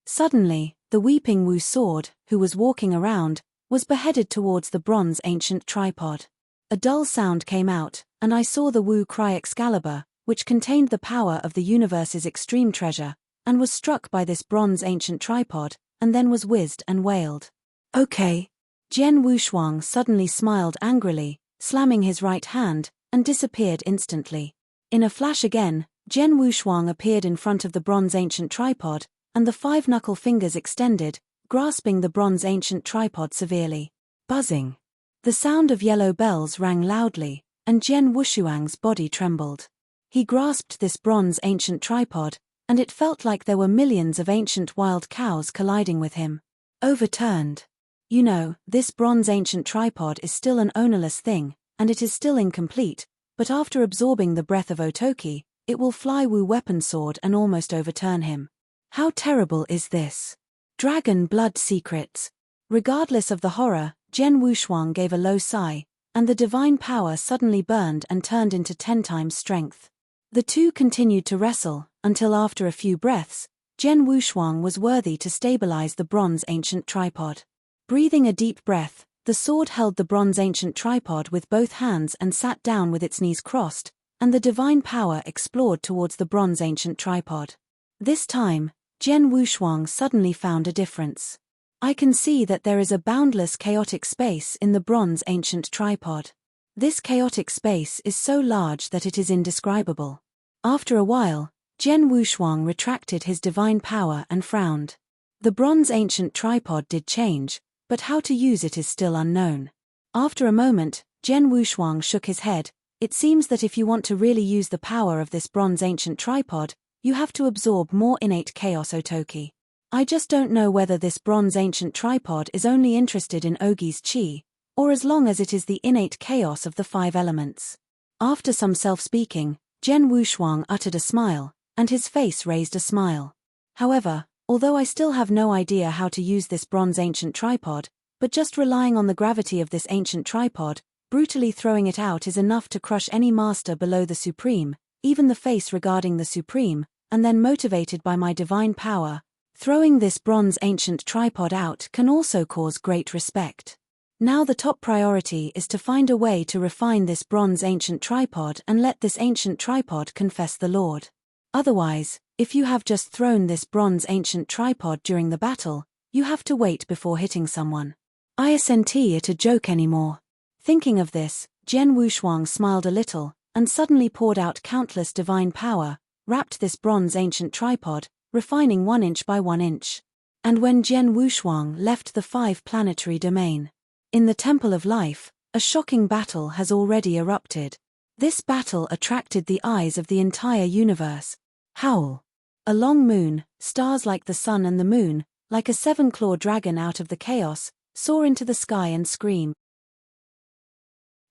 Suddenly, the Weeping Wu sword, who was walking around, was beheaded towards the bronze ancient tripod. A dull sound came out, and I saw the Wu cry Excalibur, which contained the power of the universe's extreme treasure, and was struck by this bronze ancient tripod, and then was whizzed and wailed. Okay. Jian Wushuang suddenly smiled angrily, slamming his right hand, and disappeared instantly. In a flash again, Jian Wushuang appeared in front of the bronze ancient tripod, and the 5 knuckle fingers extended, grasping the bronze ancient tripod severely. Buzzing. The sound of yellow bells rang loudly, and Jian Wushuang's body trembled. He grasped this bronze ancient tripod, and it felt like there were millions of ancient wild cows colliding with him. Overturned. You know, this bronze ancient tripod is still an ownerless thing, and it is still incomplete, but after absorbing the breath of Otoki, it will fly Wu weapon sword and almost overturn him. How terrible is this? Dragon blood secrets. Regardless of the horror, Jian Wushuang gave a low sigh, and the divine power suddenly burned and turned into 10 times strength. The two continued to wrestle, until after a few breaths, Jian Wushuang was worthy to stabilize the bronze ancient tripod. Breathing a deep breath, The sword held the bronze ancient tripod with both hands and sat down with its knees crossed, and the divine power explored towards the bronze ancient tripod. This time, Jian Wushuang suddenly found a difference. I can see that there is a boundless chaotic space in the bronze ancient tripod. This chaotic space is so large that it is indescribable. After a while, Jian Wushuang retracted his divine power and frowned. The bronze ancient tripod did change, but how to use it is still unknown. After a moment, Jian Wushuang shook his head. It seems that if you want to really use the power of this bronze ancient tripod, you have to absorb more innate chaos Otoki. I just don't know whether this bronze ancient tripod is only interested in Ogi's chi, or as long as it is the innate chaos of the 5 elements. After some self-speaking, Jian Wushuang uttered a smile, and his face raised a smile. However, although I still have no idea how to use this bronze ancient tripod, but just relying on the gravity of this ancient tripod, brutally throwing it out is enough to crush any master below the Supreme, even the face regarding the Supreme, and then motivated by my divine power, throwing this bronze ancient tripod out can also cause great respect. Now the top priority is to find a way to refine this bronze ancient tripod and let this ancient tripod confess the Lord. Otherwise, if you have just thrown this bronze ancient tripod during the battle, you have to wait before hitting someone. Isn't it a joke anymore? Thinking of this, Jian Wushuang smiled a little, and suddenly poured out countless divine power, wrapped this bronze ancient tripod, refining 1 inch by 1 inch. And when Jian Wushuang left the 5 planetary domain, in the Temple of Life, a shocking battle has already erupted. This battle attracted the eyes of the entire universe. Howl! A long moon, stars like the sun and the moon, like a 7-clawed dragon out of the chaos, soar into the sky and scream.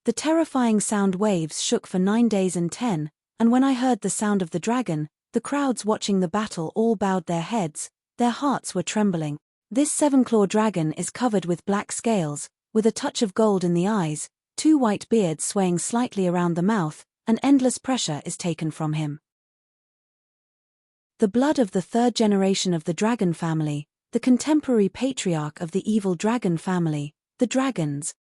The terrifying sound waves shook for 9 days and 10, and when I heard the sound of the dragon, the crowds watching the battle all bowed their heads, their hearts were trembling. This 7-clawed dragon is covered with black scales, with a touch of gold in the eyes, 2 white beards swaying slightly around the mouth, and endless pressure is taken from him. The blood of the 3rd generation of the dragon family, the contemporary patriarch of the evil dragon family, the dragons.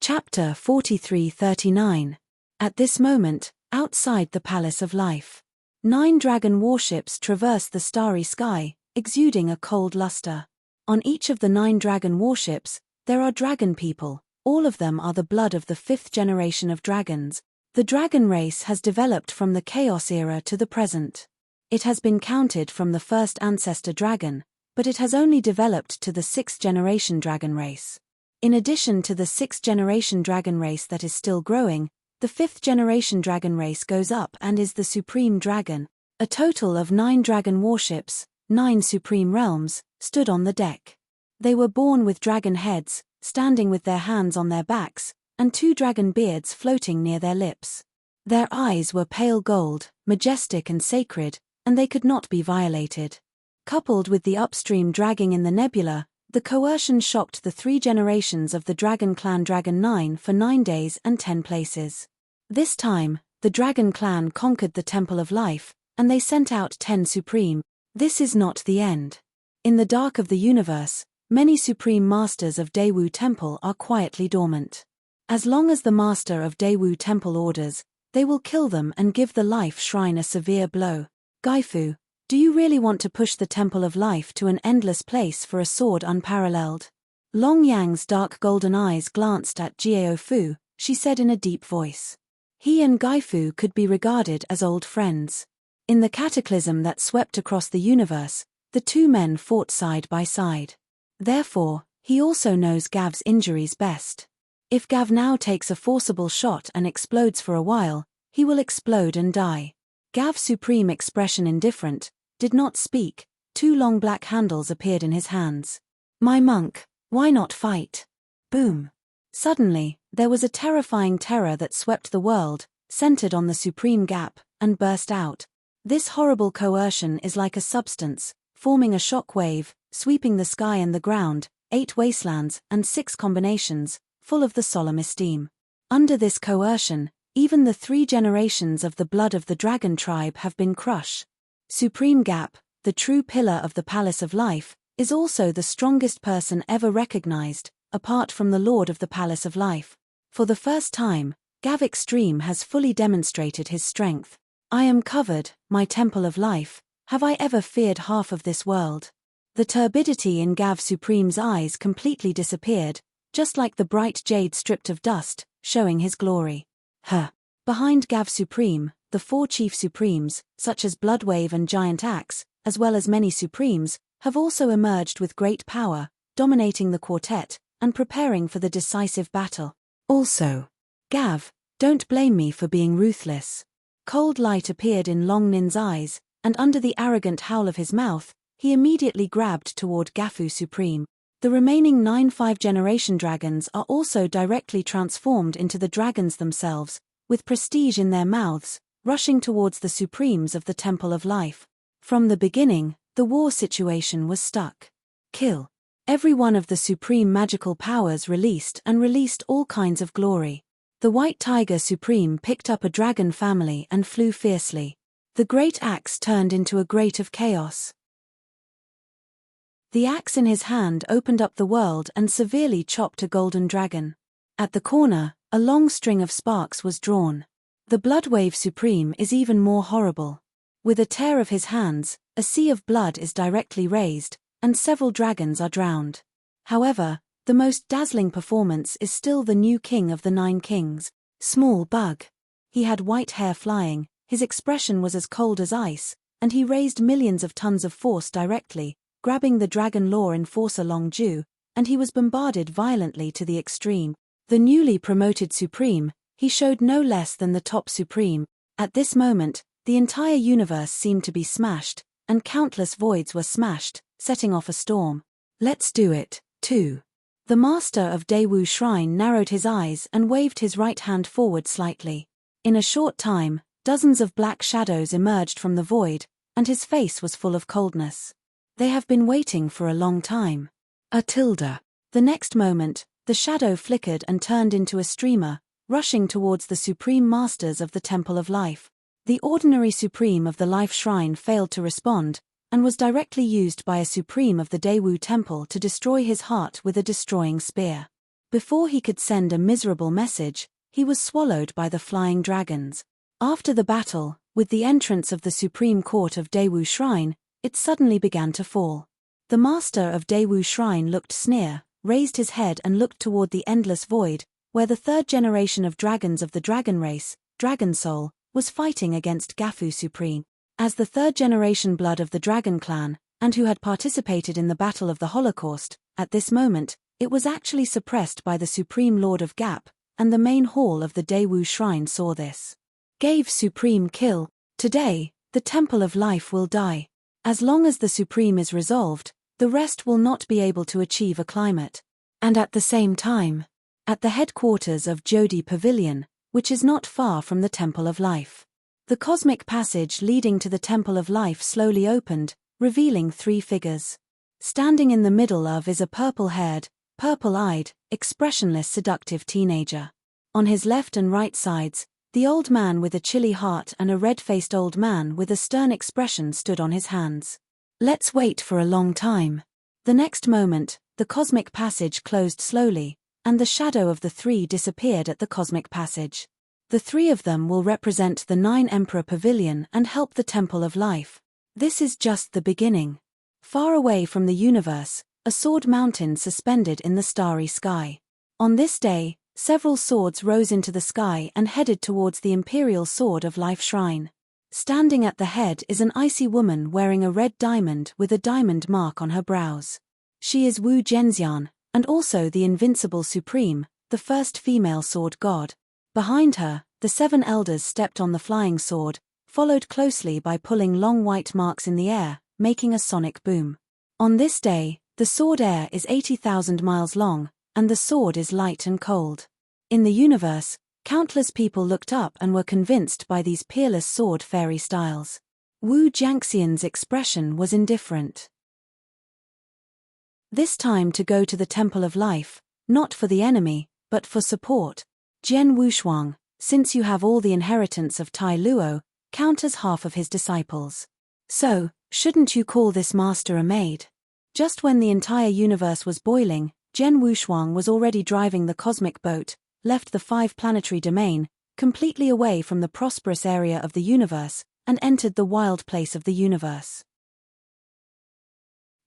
Chapter 43-39. At this moment, outside the Palace of Life, 9 dragon warships traverse the starry sky, exuding a cold luster. On each of the 9 dragon warships, there are dragon people. All of them are the blood of the 5th generation of dragons. The dragon race has developed from the Chaos era to the present. It has been counted from the first ancestor dragon, but it has only developed to the 6th generation dragon race. In addition to the 6th generation dragon race that is still growing, the 5th generation dragon race goes up and is the supreme dragon. A total of 9 dragon warships, 9 supreme realms, stood on the deck. They were born with dragon heads, standing with their hands on their backs, and 2 dragon beards floating near their lips. Their eyes were pale gold, majestic and sacred, and they could not be violated. Coupled with the upstream dragging in the nebula, the coercion shocked the 3 generations of the dragon clan Dragon 9 for 9 days and 10 places. This time, the dragon clan conquered the Temple of Life, and they sent out 10 supreme. This is not the end. In the dark of the universe, many supreme masters of Daewoo Temple are quietly dormant. As long as the master of Daewoo Temple orders, they will kill them and give the Life Shrine a severe blow. Gaifu, do you really want to push the Temple of Life to an endless place for a sword unparalleled? Long Yang's dark golden eyes glanced at Jiao Fu, she said in a deep voice. He and Gaifu could be regarded as old friends. In the cataclysm that swept across the universe, the 2 men fought side by side. Therefore, he also knows Gav's injuries best. If Gav now takes a forcible shot and explodes for a while, he will explode and die. Gav's supreme expression indifferent, did not speak. 2 long black handles appeared in his hands. My monk, why not fight? Boom. Suddenly, there was a terrifying terror that swept the world, centered on the supreme gap, and burst out. This horrible coercion is like a substance, forming a shock wave, sweeping the sky and the ground, 8 wastelands and 6 combinations, full of the solemn esteem. Under this coercion, even the 3 generations of the blood of the dragon tribe have been crushed. Supreme Gap, the true pillar of the Palace of Life, is also the strongest person ever recognized, apart from the Lord of the Palace of Life. For the first time, Gav Extreme has fully demonstrated his strength. I am covered, my temple of life, have I ever feared half of this world? The turbidity in Gav Supreme's eyes completely disappeared, just like the bright jade stripped of dust, showing his glory. Behind Gav Supreme, the 4 chief Supremes, such as Bloodwave and Giant Axe, as well as many Supremes, have also emerged with great power, dominating the quartet, and preparing for the decisive battle. Also, Gav, don't blame me for being ruthless. Cold light appeared in Long Nin's eyes, and under the arrogant howl of his mouth, he immediately grabbed toward Gafu Supreme. The remaining 9 5th-generation dragons are also directly transformed into the dragons themselves, with prestige in their mouths, rushing towards the Supremes of the Temple of Life. From the beginning, the war situation was stuck. Kill. Every one of the supreme magical powers released all kinds of glory. The White Tiger Supreme picked up a dragon family and flew fiercely. The great axe turned into a grate of chaos. The axe in his hand opened up the world and severely chopped a golden dragon. At the corner, a long string of sparks was drawn. The Bloodwave Supreme is even more horrible. With a tear of his hands, a sea of blood is directly raised, and several dragons are drowned. However, the most dazzling performance is still the new king of the 9 kings, Small Bug. He had white hair flying, his expression was as cold as ice, and he raised millions of tons of force directly, grabbing the dragon law enforcer Long Ju, and he was bombarded violently to the extreme. The newly promoted Supreme, he showed no less than the top Supreme. At this moment, the entire universe seemed to be smashed, and countless voids were smashed, setting off a storm. Let's do it, too. The master of Daewoo Shrine narrowed his eyes and waved his right hand forward slightly. In a short time, dozens of black shadows emerged from the void, and his face was full of coldness. They have been waiting for a long time. The next moment, the shadow flickered and turned into a streamer, rushing towards the supreme masters of the Temple of Life. The ordinary Supreme of the Life Shrine failed to respond, and was directly used by a Supreme of the Daewoo Temple to destroy his heart with a destroying spear. Before he could send a miserable message, he was swallowed by the flying dragons. After the battle, with the entrance of the Supreme Court of Daewoo Shrine, it suddenly began to fall. The master of Daewoo Shrine looked sneer, raised his head and looked toward the endless void, where the 3rd generation of dragons of the dragon race, Dragon Soul, was fighting against Gafu Supreme. As the 3rd generation blood of the Dragon Clan, and who had participated in the Battle of the Holocaust, at this moment, it was actually suppressed by the Supreme Lord of Gap, and the main hall of the Daewoo Shrine saw this. Gave Supreme kill. Today, the Temple of Life will die. As long as the Supreme is resolved, the rest will not be able to achieve a climate. And at the same time, at the headquarters of Jodi Pavilion, which is not far from the Temple of Life, the cosmic passage leading to the Temple of Life slowly opened, revealing 3 figures. Standing in the middle of is a purple-haired, purple-eyed, expressionless seductive teenager. On his left and right sides, the old man with a chilly heart and a red-faced old man with a stern expression stood on his hands. Let's wait for a long time. The next moment, the cosmic passage closed slowly, and the shadow of the 3 disappeared at the cosmic passage. The 3 of them will represent the 9 Emperor Pavilion and help the Temple of Life. This is just the beginning. Far away from the universe, a sword mountain suspended in the starry sky. On this day, several swords rose into the sky and headed towards the Imperial Sword of Life Shrine. Standing at the head is an icy woman wearing a red diamond with a diamond mark on her brows. She is Wu Zhenxian, and also the Invincible Supreme, the first female sword god. Behind her, the 7 elders stepped on the flying sword, followed closely by pulling long white marks in the air, making a sonic boom. On this day, the sword air is 80,000 miles long, and the sword is light and cold. In the universe, countless people looked up and were convinced by these peerless sword fairy styles. Wu Zhenxian's expression was indifferent. This time to go to the Temple of Life, not for the enemy, but for support. Jian Wushuang, since you have all the inheritance of Tai Luo, count as half of his disciples. So, shouldn't you call this master a maid? Just when the entire universe was boiling, Jian Wushuang was already driving the cosmic boat, left the 5-planetary domain, completely away from the prosperous area of the universe, and entered the wild place of the universe.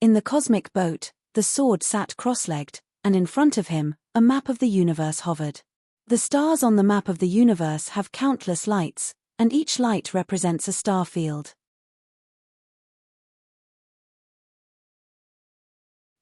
In the cosmic boat, the sword sat cross-legged, and in front of him, a map of the universe hovered. The stars on the map of the universe have countless lights, and each light represents a star field.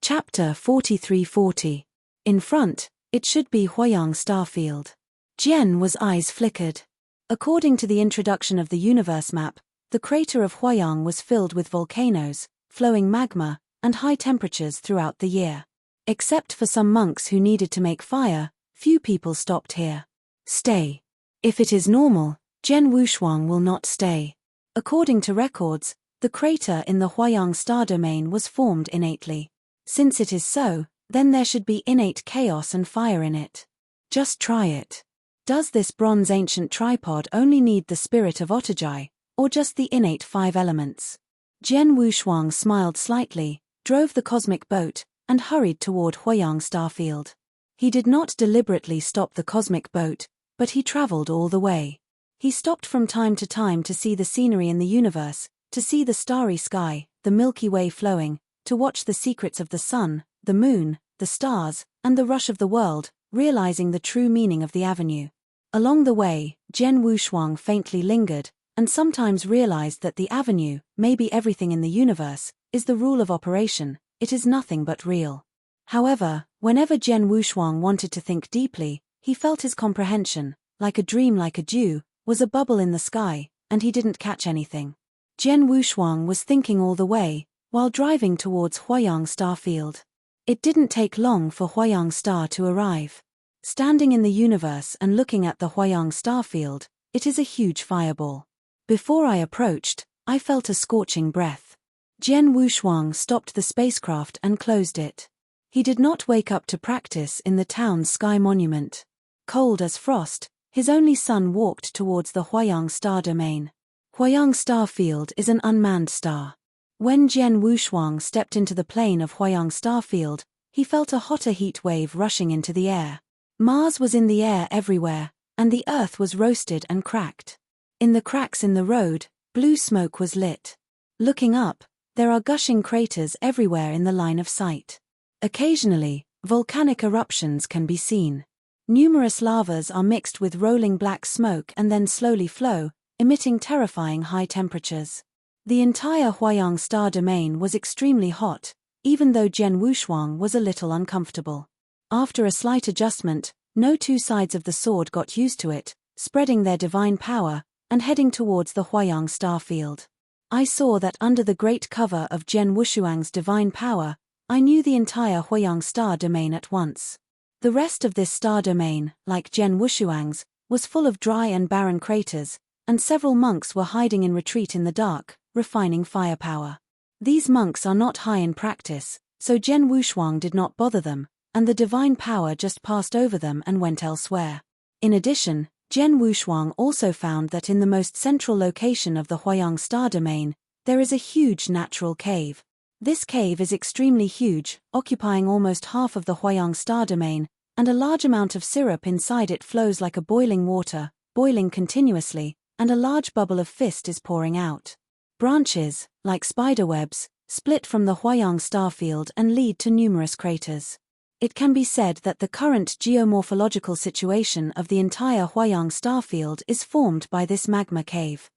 Chapter 4340. In front, it should be Huayang star field. Jian's eyes flickered. According to the introduction of the universe map, the crater of Huayang was filled with volcanoes, flowing magma, and high temperatures throughout the year. Except for some monks who needed to make fire, few people stopped here. Stay. If it is normal, Jian Wushuang will not stay. According to records, the crater in the Huayang star domain was formed innately. Since it is so, then there should be innate chaos and fire in it. Just try it. Does this bronze ancient tripod only need the spirit of Otajai, or just the innate 5 elements? Jian Wushuang smiled slightly, drove the cosmic boat, and hurried toward Huayang starfield. He did not deliberately stop the cosmic boat, but he traveled all the way. He stopped from time to see the scenery in the universe, to see the starry sky, the Milky Way flowing, to watch the secrets of the sun, the moon, the stars, and the rush of the world, realizing the true meaning of the avenue. Along the way, Jian Wushuang faintly lingered, and sometimes realized that the avenue, maybe everything in the universe, is the rule of operation, it is nothing but real. However, whenever Jian Wushuang wanted to think deeply, he felt his comprehension, like a dream like a dew, was a bubble in the sky, and he didn't catch anything. Jian Wushuang was thinking all the way, while driving towards Huayang starfield. It didn't take long for Huayang star to arrive. Standing in the universe and looking at the Huayang starfield, it is a huge fireball. Before I approached, I felt a scorching breath. Jian Wushuang stopped the spacecraft and closed it. He did not wake up to practice in the town's sky monument. Cold as frost, his only son walked towards the Huayang star domain. Huayang starfield is an unmanned star. When Jian Wushuang stepped into the plane of Huayang starfield, he felt a hotter heat wave rushing into the air. Mars was in the air everywhere, and the earth was roasted and cracked. In the cracks in the road, blue smoke was lit. Looking up, there are gushing craters everywhere in the line of sight. Occasionally, volcanic eruptions can be seen. Numerous lavas are mixed with rolling black smoke and then slowly flow, emitting terrifying high temperatures. The entire Huayang star domain was extremely hot, even though Jian Wushuang was a little uncomfortable. After a slight adjustment, no two sides of the sword got used to it, spreading their divine power, and heading towards the Huayang star field. I saw that under the great cover of Jian Wushuang's divine power, I knew the entire Huayang star domain at once. The rest of this star domain, like Jian Wushuang's, was full of dry and barren craters, and several monks were hiding in retreat in the dark, refining firepower. These monks are not high in practice, so Jian Wushuang did not bother them, and the divine power just passed over them and went elsewhere. In addition, Jian Wushuang also found that in the most central location of the Huayang star domain, there is a huge natural cave. This cave is extremely huge, occupying almost half of the Huayang star domain, and a large amount of syrup inside it flows like a boiling water, boiling continuously, and a large bubble of fist is pouring out. Branches, like spiderwebs, split from the Huayang starfield and lead to numerous craters. It can be said that the current geomorphological situation of the entire Huayang starfield is formed by this magma cave.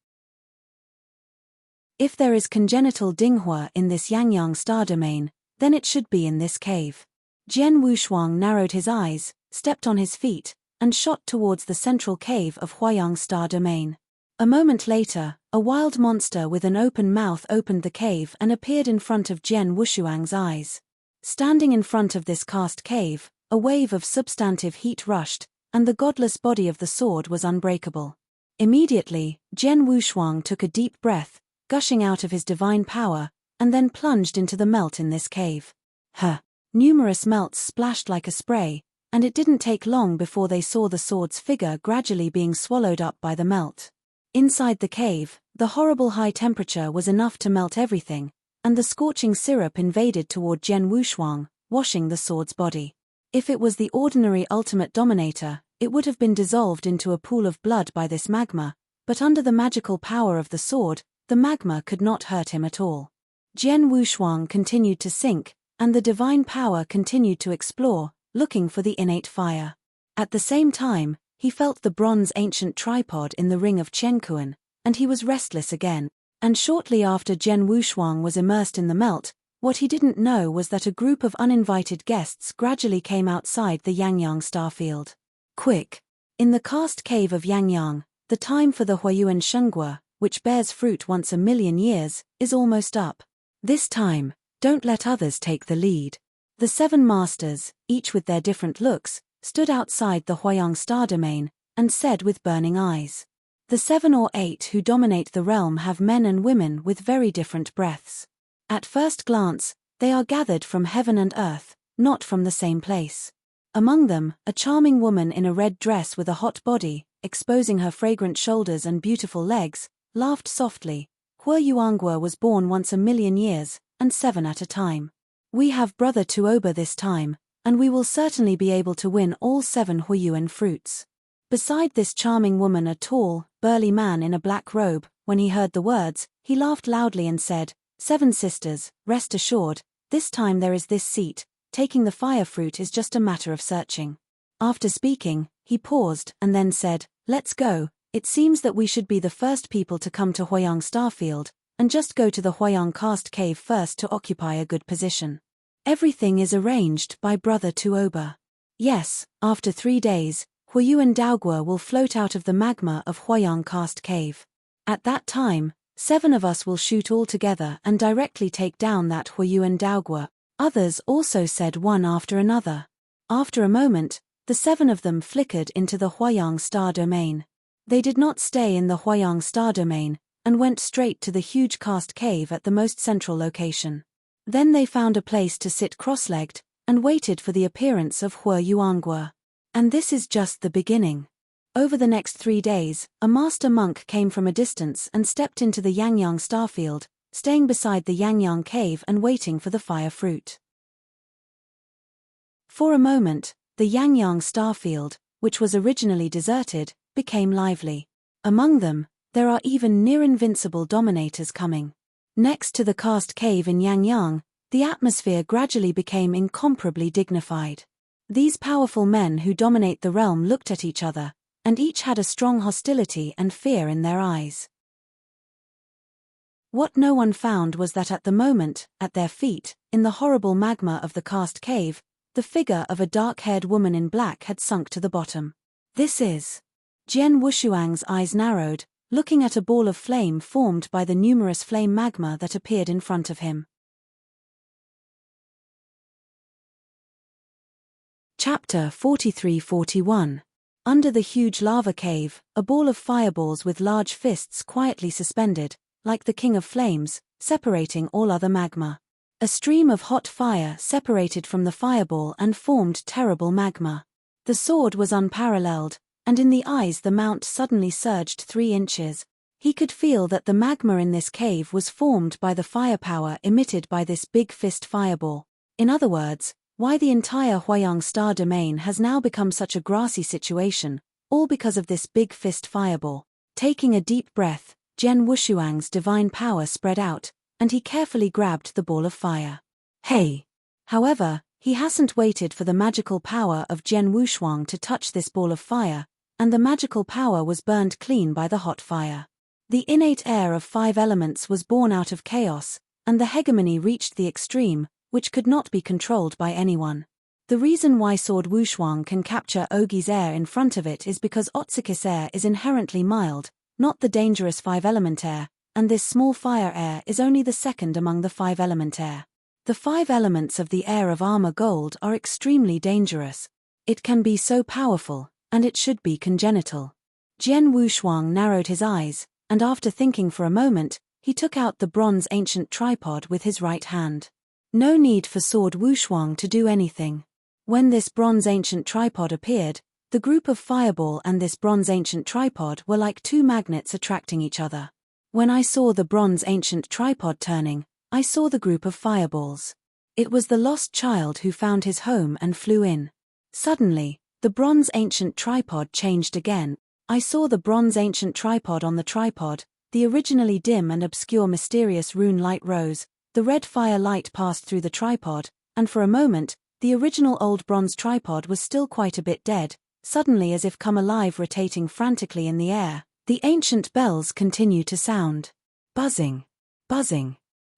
If there is congenital Dinghua in this Yangyang star domain, then it should be in this cave. Jian Wushuang narrowed his eyes, stepped on his feet, and shot towards the central cave of Huayang star domain. A moment later, a wild monster with an open mouth opened the cave and appeared in front of Jian Wushuang's eyes. Standing in front of this cast cave, a wave of substantive heat rushed, and the godless body of the sword was unbreakable. Immediately, Jian Wushuang took a deep breath, gushing out of his divine power, and then plunged into the melt in this cave. Numerous melts splashed like a spray, and it didn't take long before they saw the sword's figure gradually being swallowed up by the melt. Inside the cave, the horrible high temperature was enough to melt everything, and the scorching syrup invaded toward Jian Wushuang, washing the sword's body. If it was the ordinary ultimate dominator, it would have been dissolved into a pool of blood by this magma, but under the magical power of the sword, the magma could not hurt him at all. Jian Wushuang continued to sink, and the divine power continued to explore, looking for the innate fire. At the same time, he felt the bronze ancient tripod in the ring of Qianquan, and he was restless again. And shortly after Jian Wushuang was immersed in the melt, what he didn't know was that a group of uninvited guests gradually came outside the Yangyang starfield. Quick! In the karst cave of Yangyang, the time for the Huayuan Shengguo, which bears fruit once a million years, is almost up. This time, don't let others take the lead. The 7 masters, each with their different looks, stood outside the Huayang star domain, and said with burning eyes. The 7 or 8 who dominate the realm have men and women with very different breaths. At first glance, they are gathered from heaven and earth, not from the same place. Among them, a charming woman in a red dress with a hot body, exposing her fragrant shoulders and beautiful legs, laughed softly. Hua Yuanguo was born once a million years, and 7 at a time. We have brother Tuoba this time, and we will certainly be able to win all 7 Huayuan fruits. Beside this charming woman a tall, burly man in a black robe. When he heard the words, he laughed loudly and said, 7 sisters, rest assured, this time there is this seat, taking the fire fruit is just a matter of searching. After speaking, he paused and then said, let's go, it seems that we should be the first people to come to Huayang Starfield, and just go to the Huayang Karst Cave first to occupy a good position. Everything is arranged by Brother Tuoba. Yes, after 3 days, Huayuan Daoguo will float out of the magma of Huayang Karst Cave. At that time, 7 of us will shoot all together and directly take down that Huayuan Daoguo. Others also said one after another. After a moment, the 7 of them flickered into the Huayang star domain. They did not stay in the Huayang star domain, and went straight to the huge karst cave at the most central location. Then they found a place to sit cross-legged, and waited for the appearance of Hua Yuanguo. And this is just the beginning. Over the next 3 days, a master monk came from a distance and stepped into the Yangyang starfield, staying beside the Yangyang cave and waiting for the fire fruit. For a moment, the Yangyang starfield, which was originally deserted, became lively. Among them, there are even near-invincible dominators coming. Next to the karst cave in Yangyang, the atmosphere gradually became incomparably dignified. These powerful men who dominate the realm looked at each other, and each had a strong hostility and fear in their eyes. What no one found was that at the moment, at their feet, in the horrible magma of the karst cave, the figure of a dark-haired woman in black had sunk to the bottom. This is... Jian Wushuang's eyes narrowed, looking at a ball of flame formed by the numerous flame magma that appeared in front of him. Chapter 43-41. Under the huge lava cave, a ball of fireballs with large fists quietly suspended, like the king of flames, separating all other magma. A stream of hot fire separated from the fireball and formed terrible magma. The sword was unparalleled, and in the eyes the mount suddenly surged 3 inches. He could feel that the magma in this cave was formed by the firepower emitted by this big fist fireball. In other words, why the entire Huayang star domain has now become such a grassy situation, all because of this big fist fireball. Taking a deep breath, Jian Wushuang's divine power spread out, and he carefully grabbed the ball of fire. Hey! However, he hasn't waited for the magical power of Jian Wushuang to touch this ball of fire, and the magical power was burned clean by the hot fire. The innate air of 5 elements was born out of chaos, and the hegemony reached the extreme, which could not be controlled by anyone. The reason why Sword Wushuang can capture Ogi's air in front of it is because Otsuki's air is inherently mild, not the dangerous 5-element air, and this small fire air is only the second among the 5-element air. The 5 elements of the air of armor gold are extremely dangerous. It can be so powerful, and it should be congenital. Jian Wushuang narrowed his eyes, and after thinking for a moment, he took out the bronze ancient tripod with his right hand. No need for Sword Wushuang to do anything. When this bronze ancient tripod appeared, the group of fireball and this bronze ancient tripod were like 2 magnets attracting each other. When I saw the bronze ancient tripod turning, I saw the group of fireballs. It was the lost child who found his home and flew in. Suddenly, the bronze ancient tripod changed again. I saw the bronze ancient tripod on the tripod, the originally dim and obscure mysterious rune light rose, the red fire light passed through the tripod, and for a moment, the original old bronze tripod was still quite a bit dead, suddenly as if come alive, rotating frantically in the air. The ancient bells continue to sound. Buzzing. Buzzing.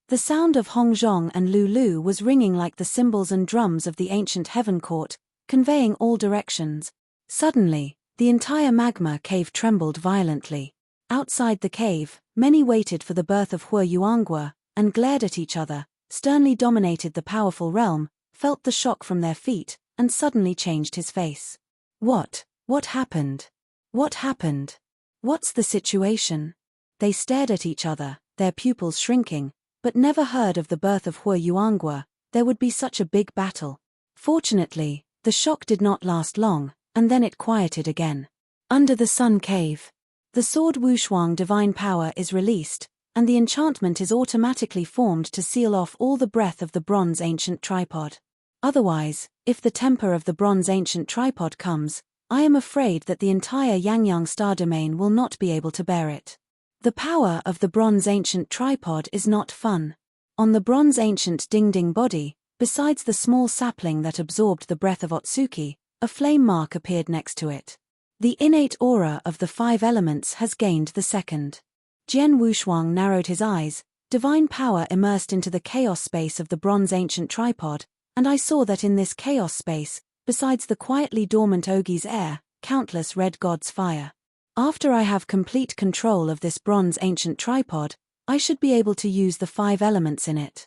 The sound of Hongzhong and Lulu was ringing like the cymbals and drums of the ancient heaven court, conveying all directions. Suddenly, the entire magma cave trembled violently. Outside the cave, many waited for the birth of Hue Yuangue, and glared at each other, sternly dominated the powerful realm, felt the shock from their feet, and suddenly changed his face. What happened? What happened? What's the situation? They stared at each other, their pupils shrinking, but never heard of the birth of Hue Yuangue. There would be such a big battle. Fortunately, the shock did not last long, and then it quieted again. Under the Sun Cave. The sword Wushuang divine power is released, and the enchantment is automatically formed to seal off all the breath of the bronze ancient tripod. Otherwise, if the temper of the bronze ancient tripod comes, I am afraid that the entire Yangyang star domain will not be able to bear it. The power of the bronze ancient tripod is not fun. On the bronze ancient ding-ding body, besides the small sapling that absorbed the breath of Otsuki, a flame mark appeared next to it. The innate aura of the 5 elements has gained the second. Jian Wushuang narrowed his eyes, divine power immersed into the chaos space of the bronze ancient tripod, and I saw that in this chaos space, besides the quietly dormant Ogi's air, countless red gods' fire. After I have complete control of this bronze ancient tripod, I should be able to use the 5 elements in it.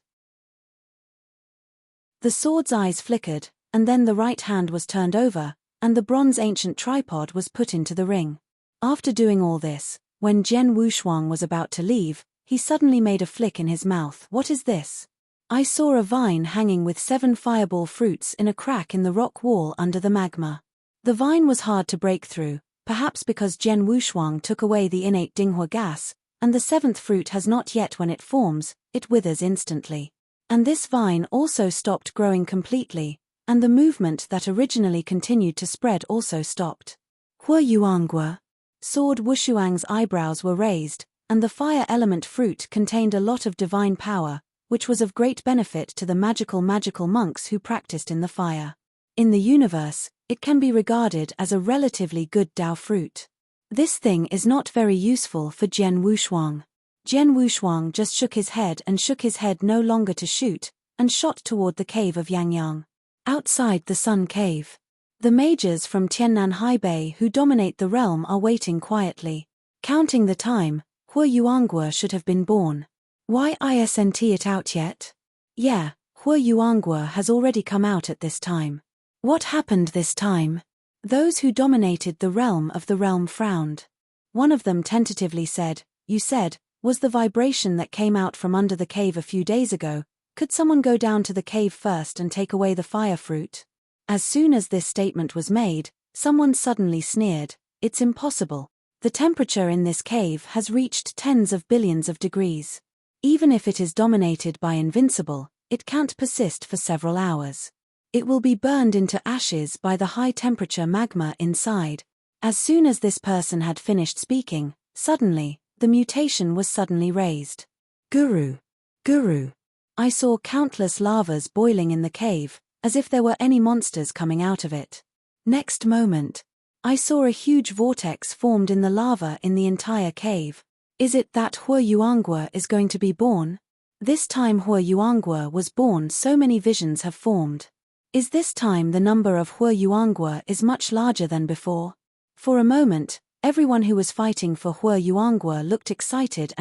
The sword's eyes flickered, and then the right hand was turned over, and the bronze ancient tripod was put into the ring. After doing all this, when Jian Wushuang was about to leave, he suddenly made a flick in his mouth. What is this? I saw a vine hanging with 7 fireball fruits in a crack in the rock wall under the magma. The vine was hard to break through, perhaps because Jian Wushuang took away the innate Dinghua gas, and the 7th fruit has not yet. When it forms, it withers instantly. And this vine also stopped growing completely, and the movement that originally continued to spread also stopped. Hue Yuangue. Sword Wushuang's eyebrows were raised, and the fire element fruit contained a lot of divine power, which was of great benefit to the magical monks who practiced in the fire. In the universe, it can be regarded as a relatively good Dao fruit. This thing is not very useful for Jian Wushuang. Jian Wushuang just shook his head and shook his head no longer to shoot, and shot toward the cave of Yangyang. Outside the Sun Cave. The mages from Tiannan Haibei who dominate the realm are waiting quietly. Counting the time, Hue Yuangue should have been born. Why isn't it out yet? Yeah, Hue Yuangue has already come out at this time. What happened this time? Those who dominated the realm frowned. One of them tentatively said, "You said, was the vibration that came out from under the cave a few days ago. Could someone go down to the cave first and take away the fire fruit?" As soon as this statement was made, someone suddenly sneered, "It's impossible. The temperature in this cave has reached tens of billions of degrees. Even if it is dominated by invincible, it can't persist for several hours. It will be burned into ashes by the high-temperature magma inside." As soon as this person had finished speaking, suddenly, the mutation was suddenly raised. Guru. Guru. I saw countless lavas boiling in the cave, as if there were any monsters coming out of it. Next moment, I saw a huge vortex formed in the lava in the entire cave. Is it that Hue Yuangue is going to be born? This time Hue Yuangue was born, so many visions have formed. Is this time the number of Hue Yuangue is much larger than before? For a moment, everyone who was fighting for Hue Yuangue looked excited.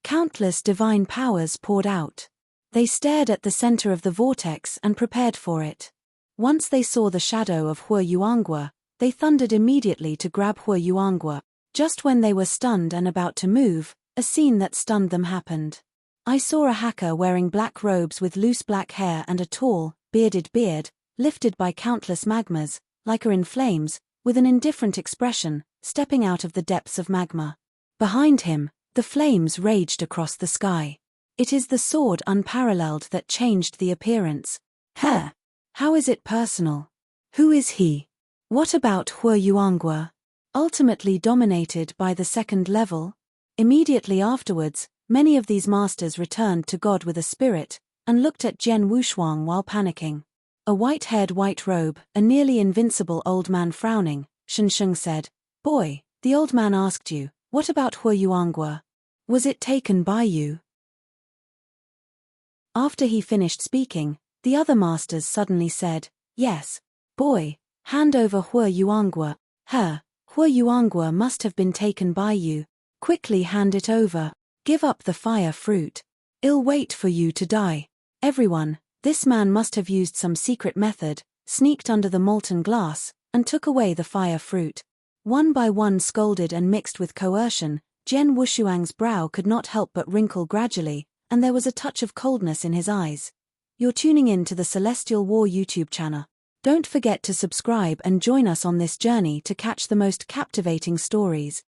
Countless divine powers poured out. They stared at the center of the vortex and prepared for it. Once they saw the shadow of Hue Yuangue, they thundered immediately to grab Hue Yuangue. Just when they were stunned and about to move, a scene that stunned them happened. I saw a hacker wearing black robes with loose black hair and a tall, bearded beard, lifted by countless magmas, like in flames, with an indifferent expression, stepping out of the depths of magma. Behind him, the flames raged across the sky. It is the sword unparalleled that changed the appearance. Heh. How is it personal? Who is he? What about Hue Yuangue? Ultimately dominated by the second level? Immediately afterwards, many of these masters returned to God with a spirit, and looked at Jian Wushuang while panicking. A white-haired white robe, a nearly invincible old man frowning, Shensheng said, "Boy, the old man asked you, what about Hue Yuangue? Was it taken by you?" After he finished speaking, the other masters suddenly said, "Yes. Boy, hand over Hue Yuangue. Hue Yuangue must have been taken by you. Quickly hand it over. Give up the fire fruit. I'll wait for you to die. Everyone, this man must have used some secret method, sneaked under the molten glass, and took away the fire fruit." One by one, scolded and mixed with coercion, Jian Wushuang's brow could not help but wrinkle gradually, and there was a touch of coldness in his eyes. You're tuning in to the Celestial War YouTube channel. Don't forget to subscribe and join us on this journey to catch the most captivating stories.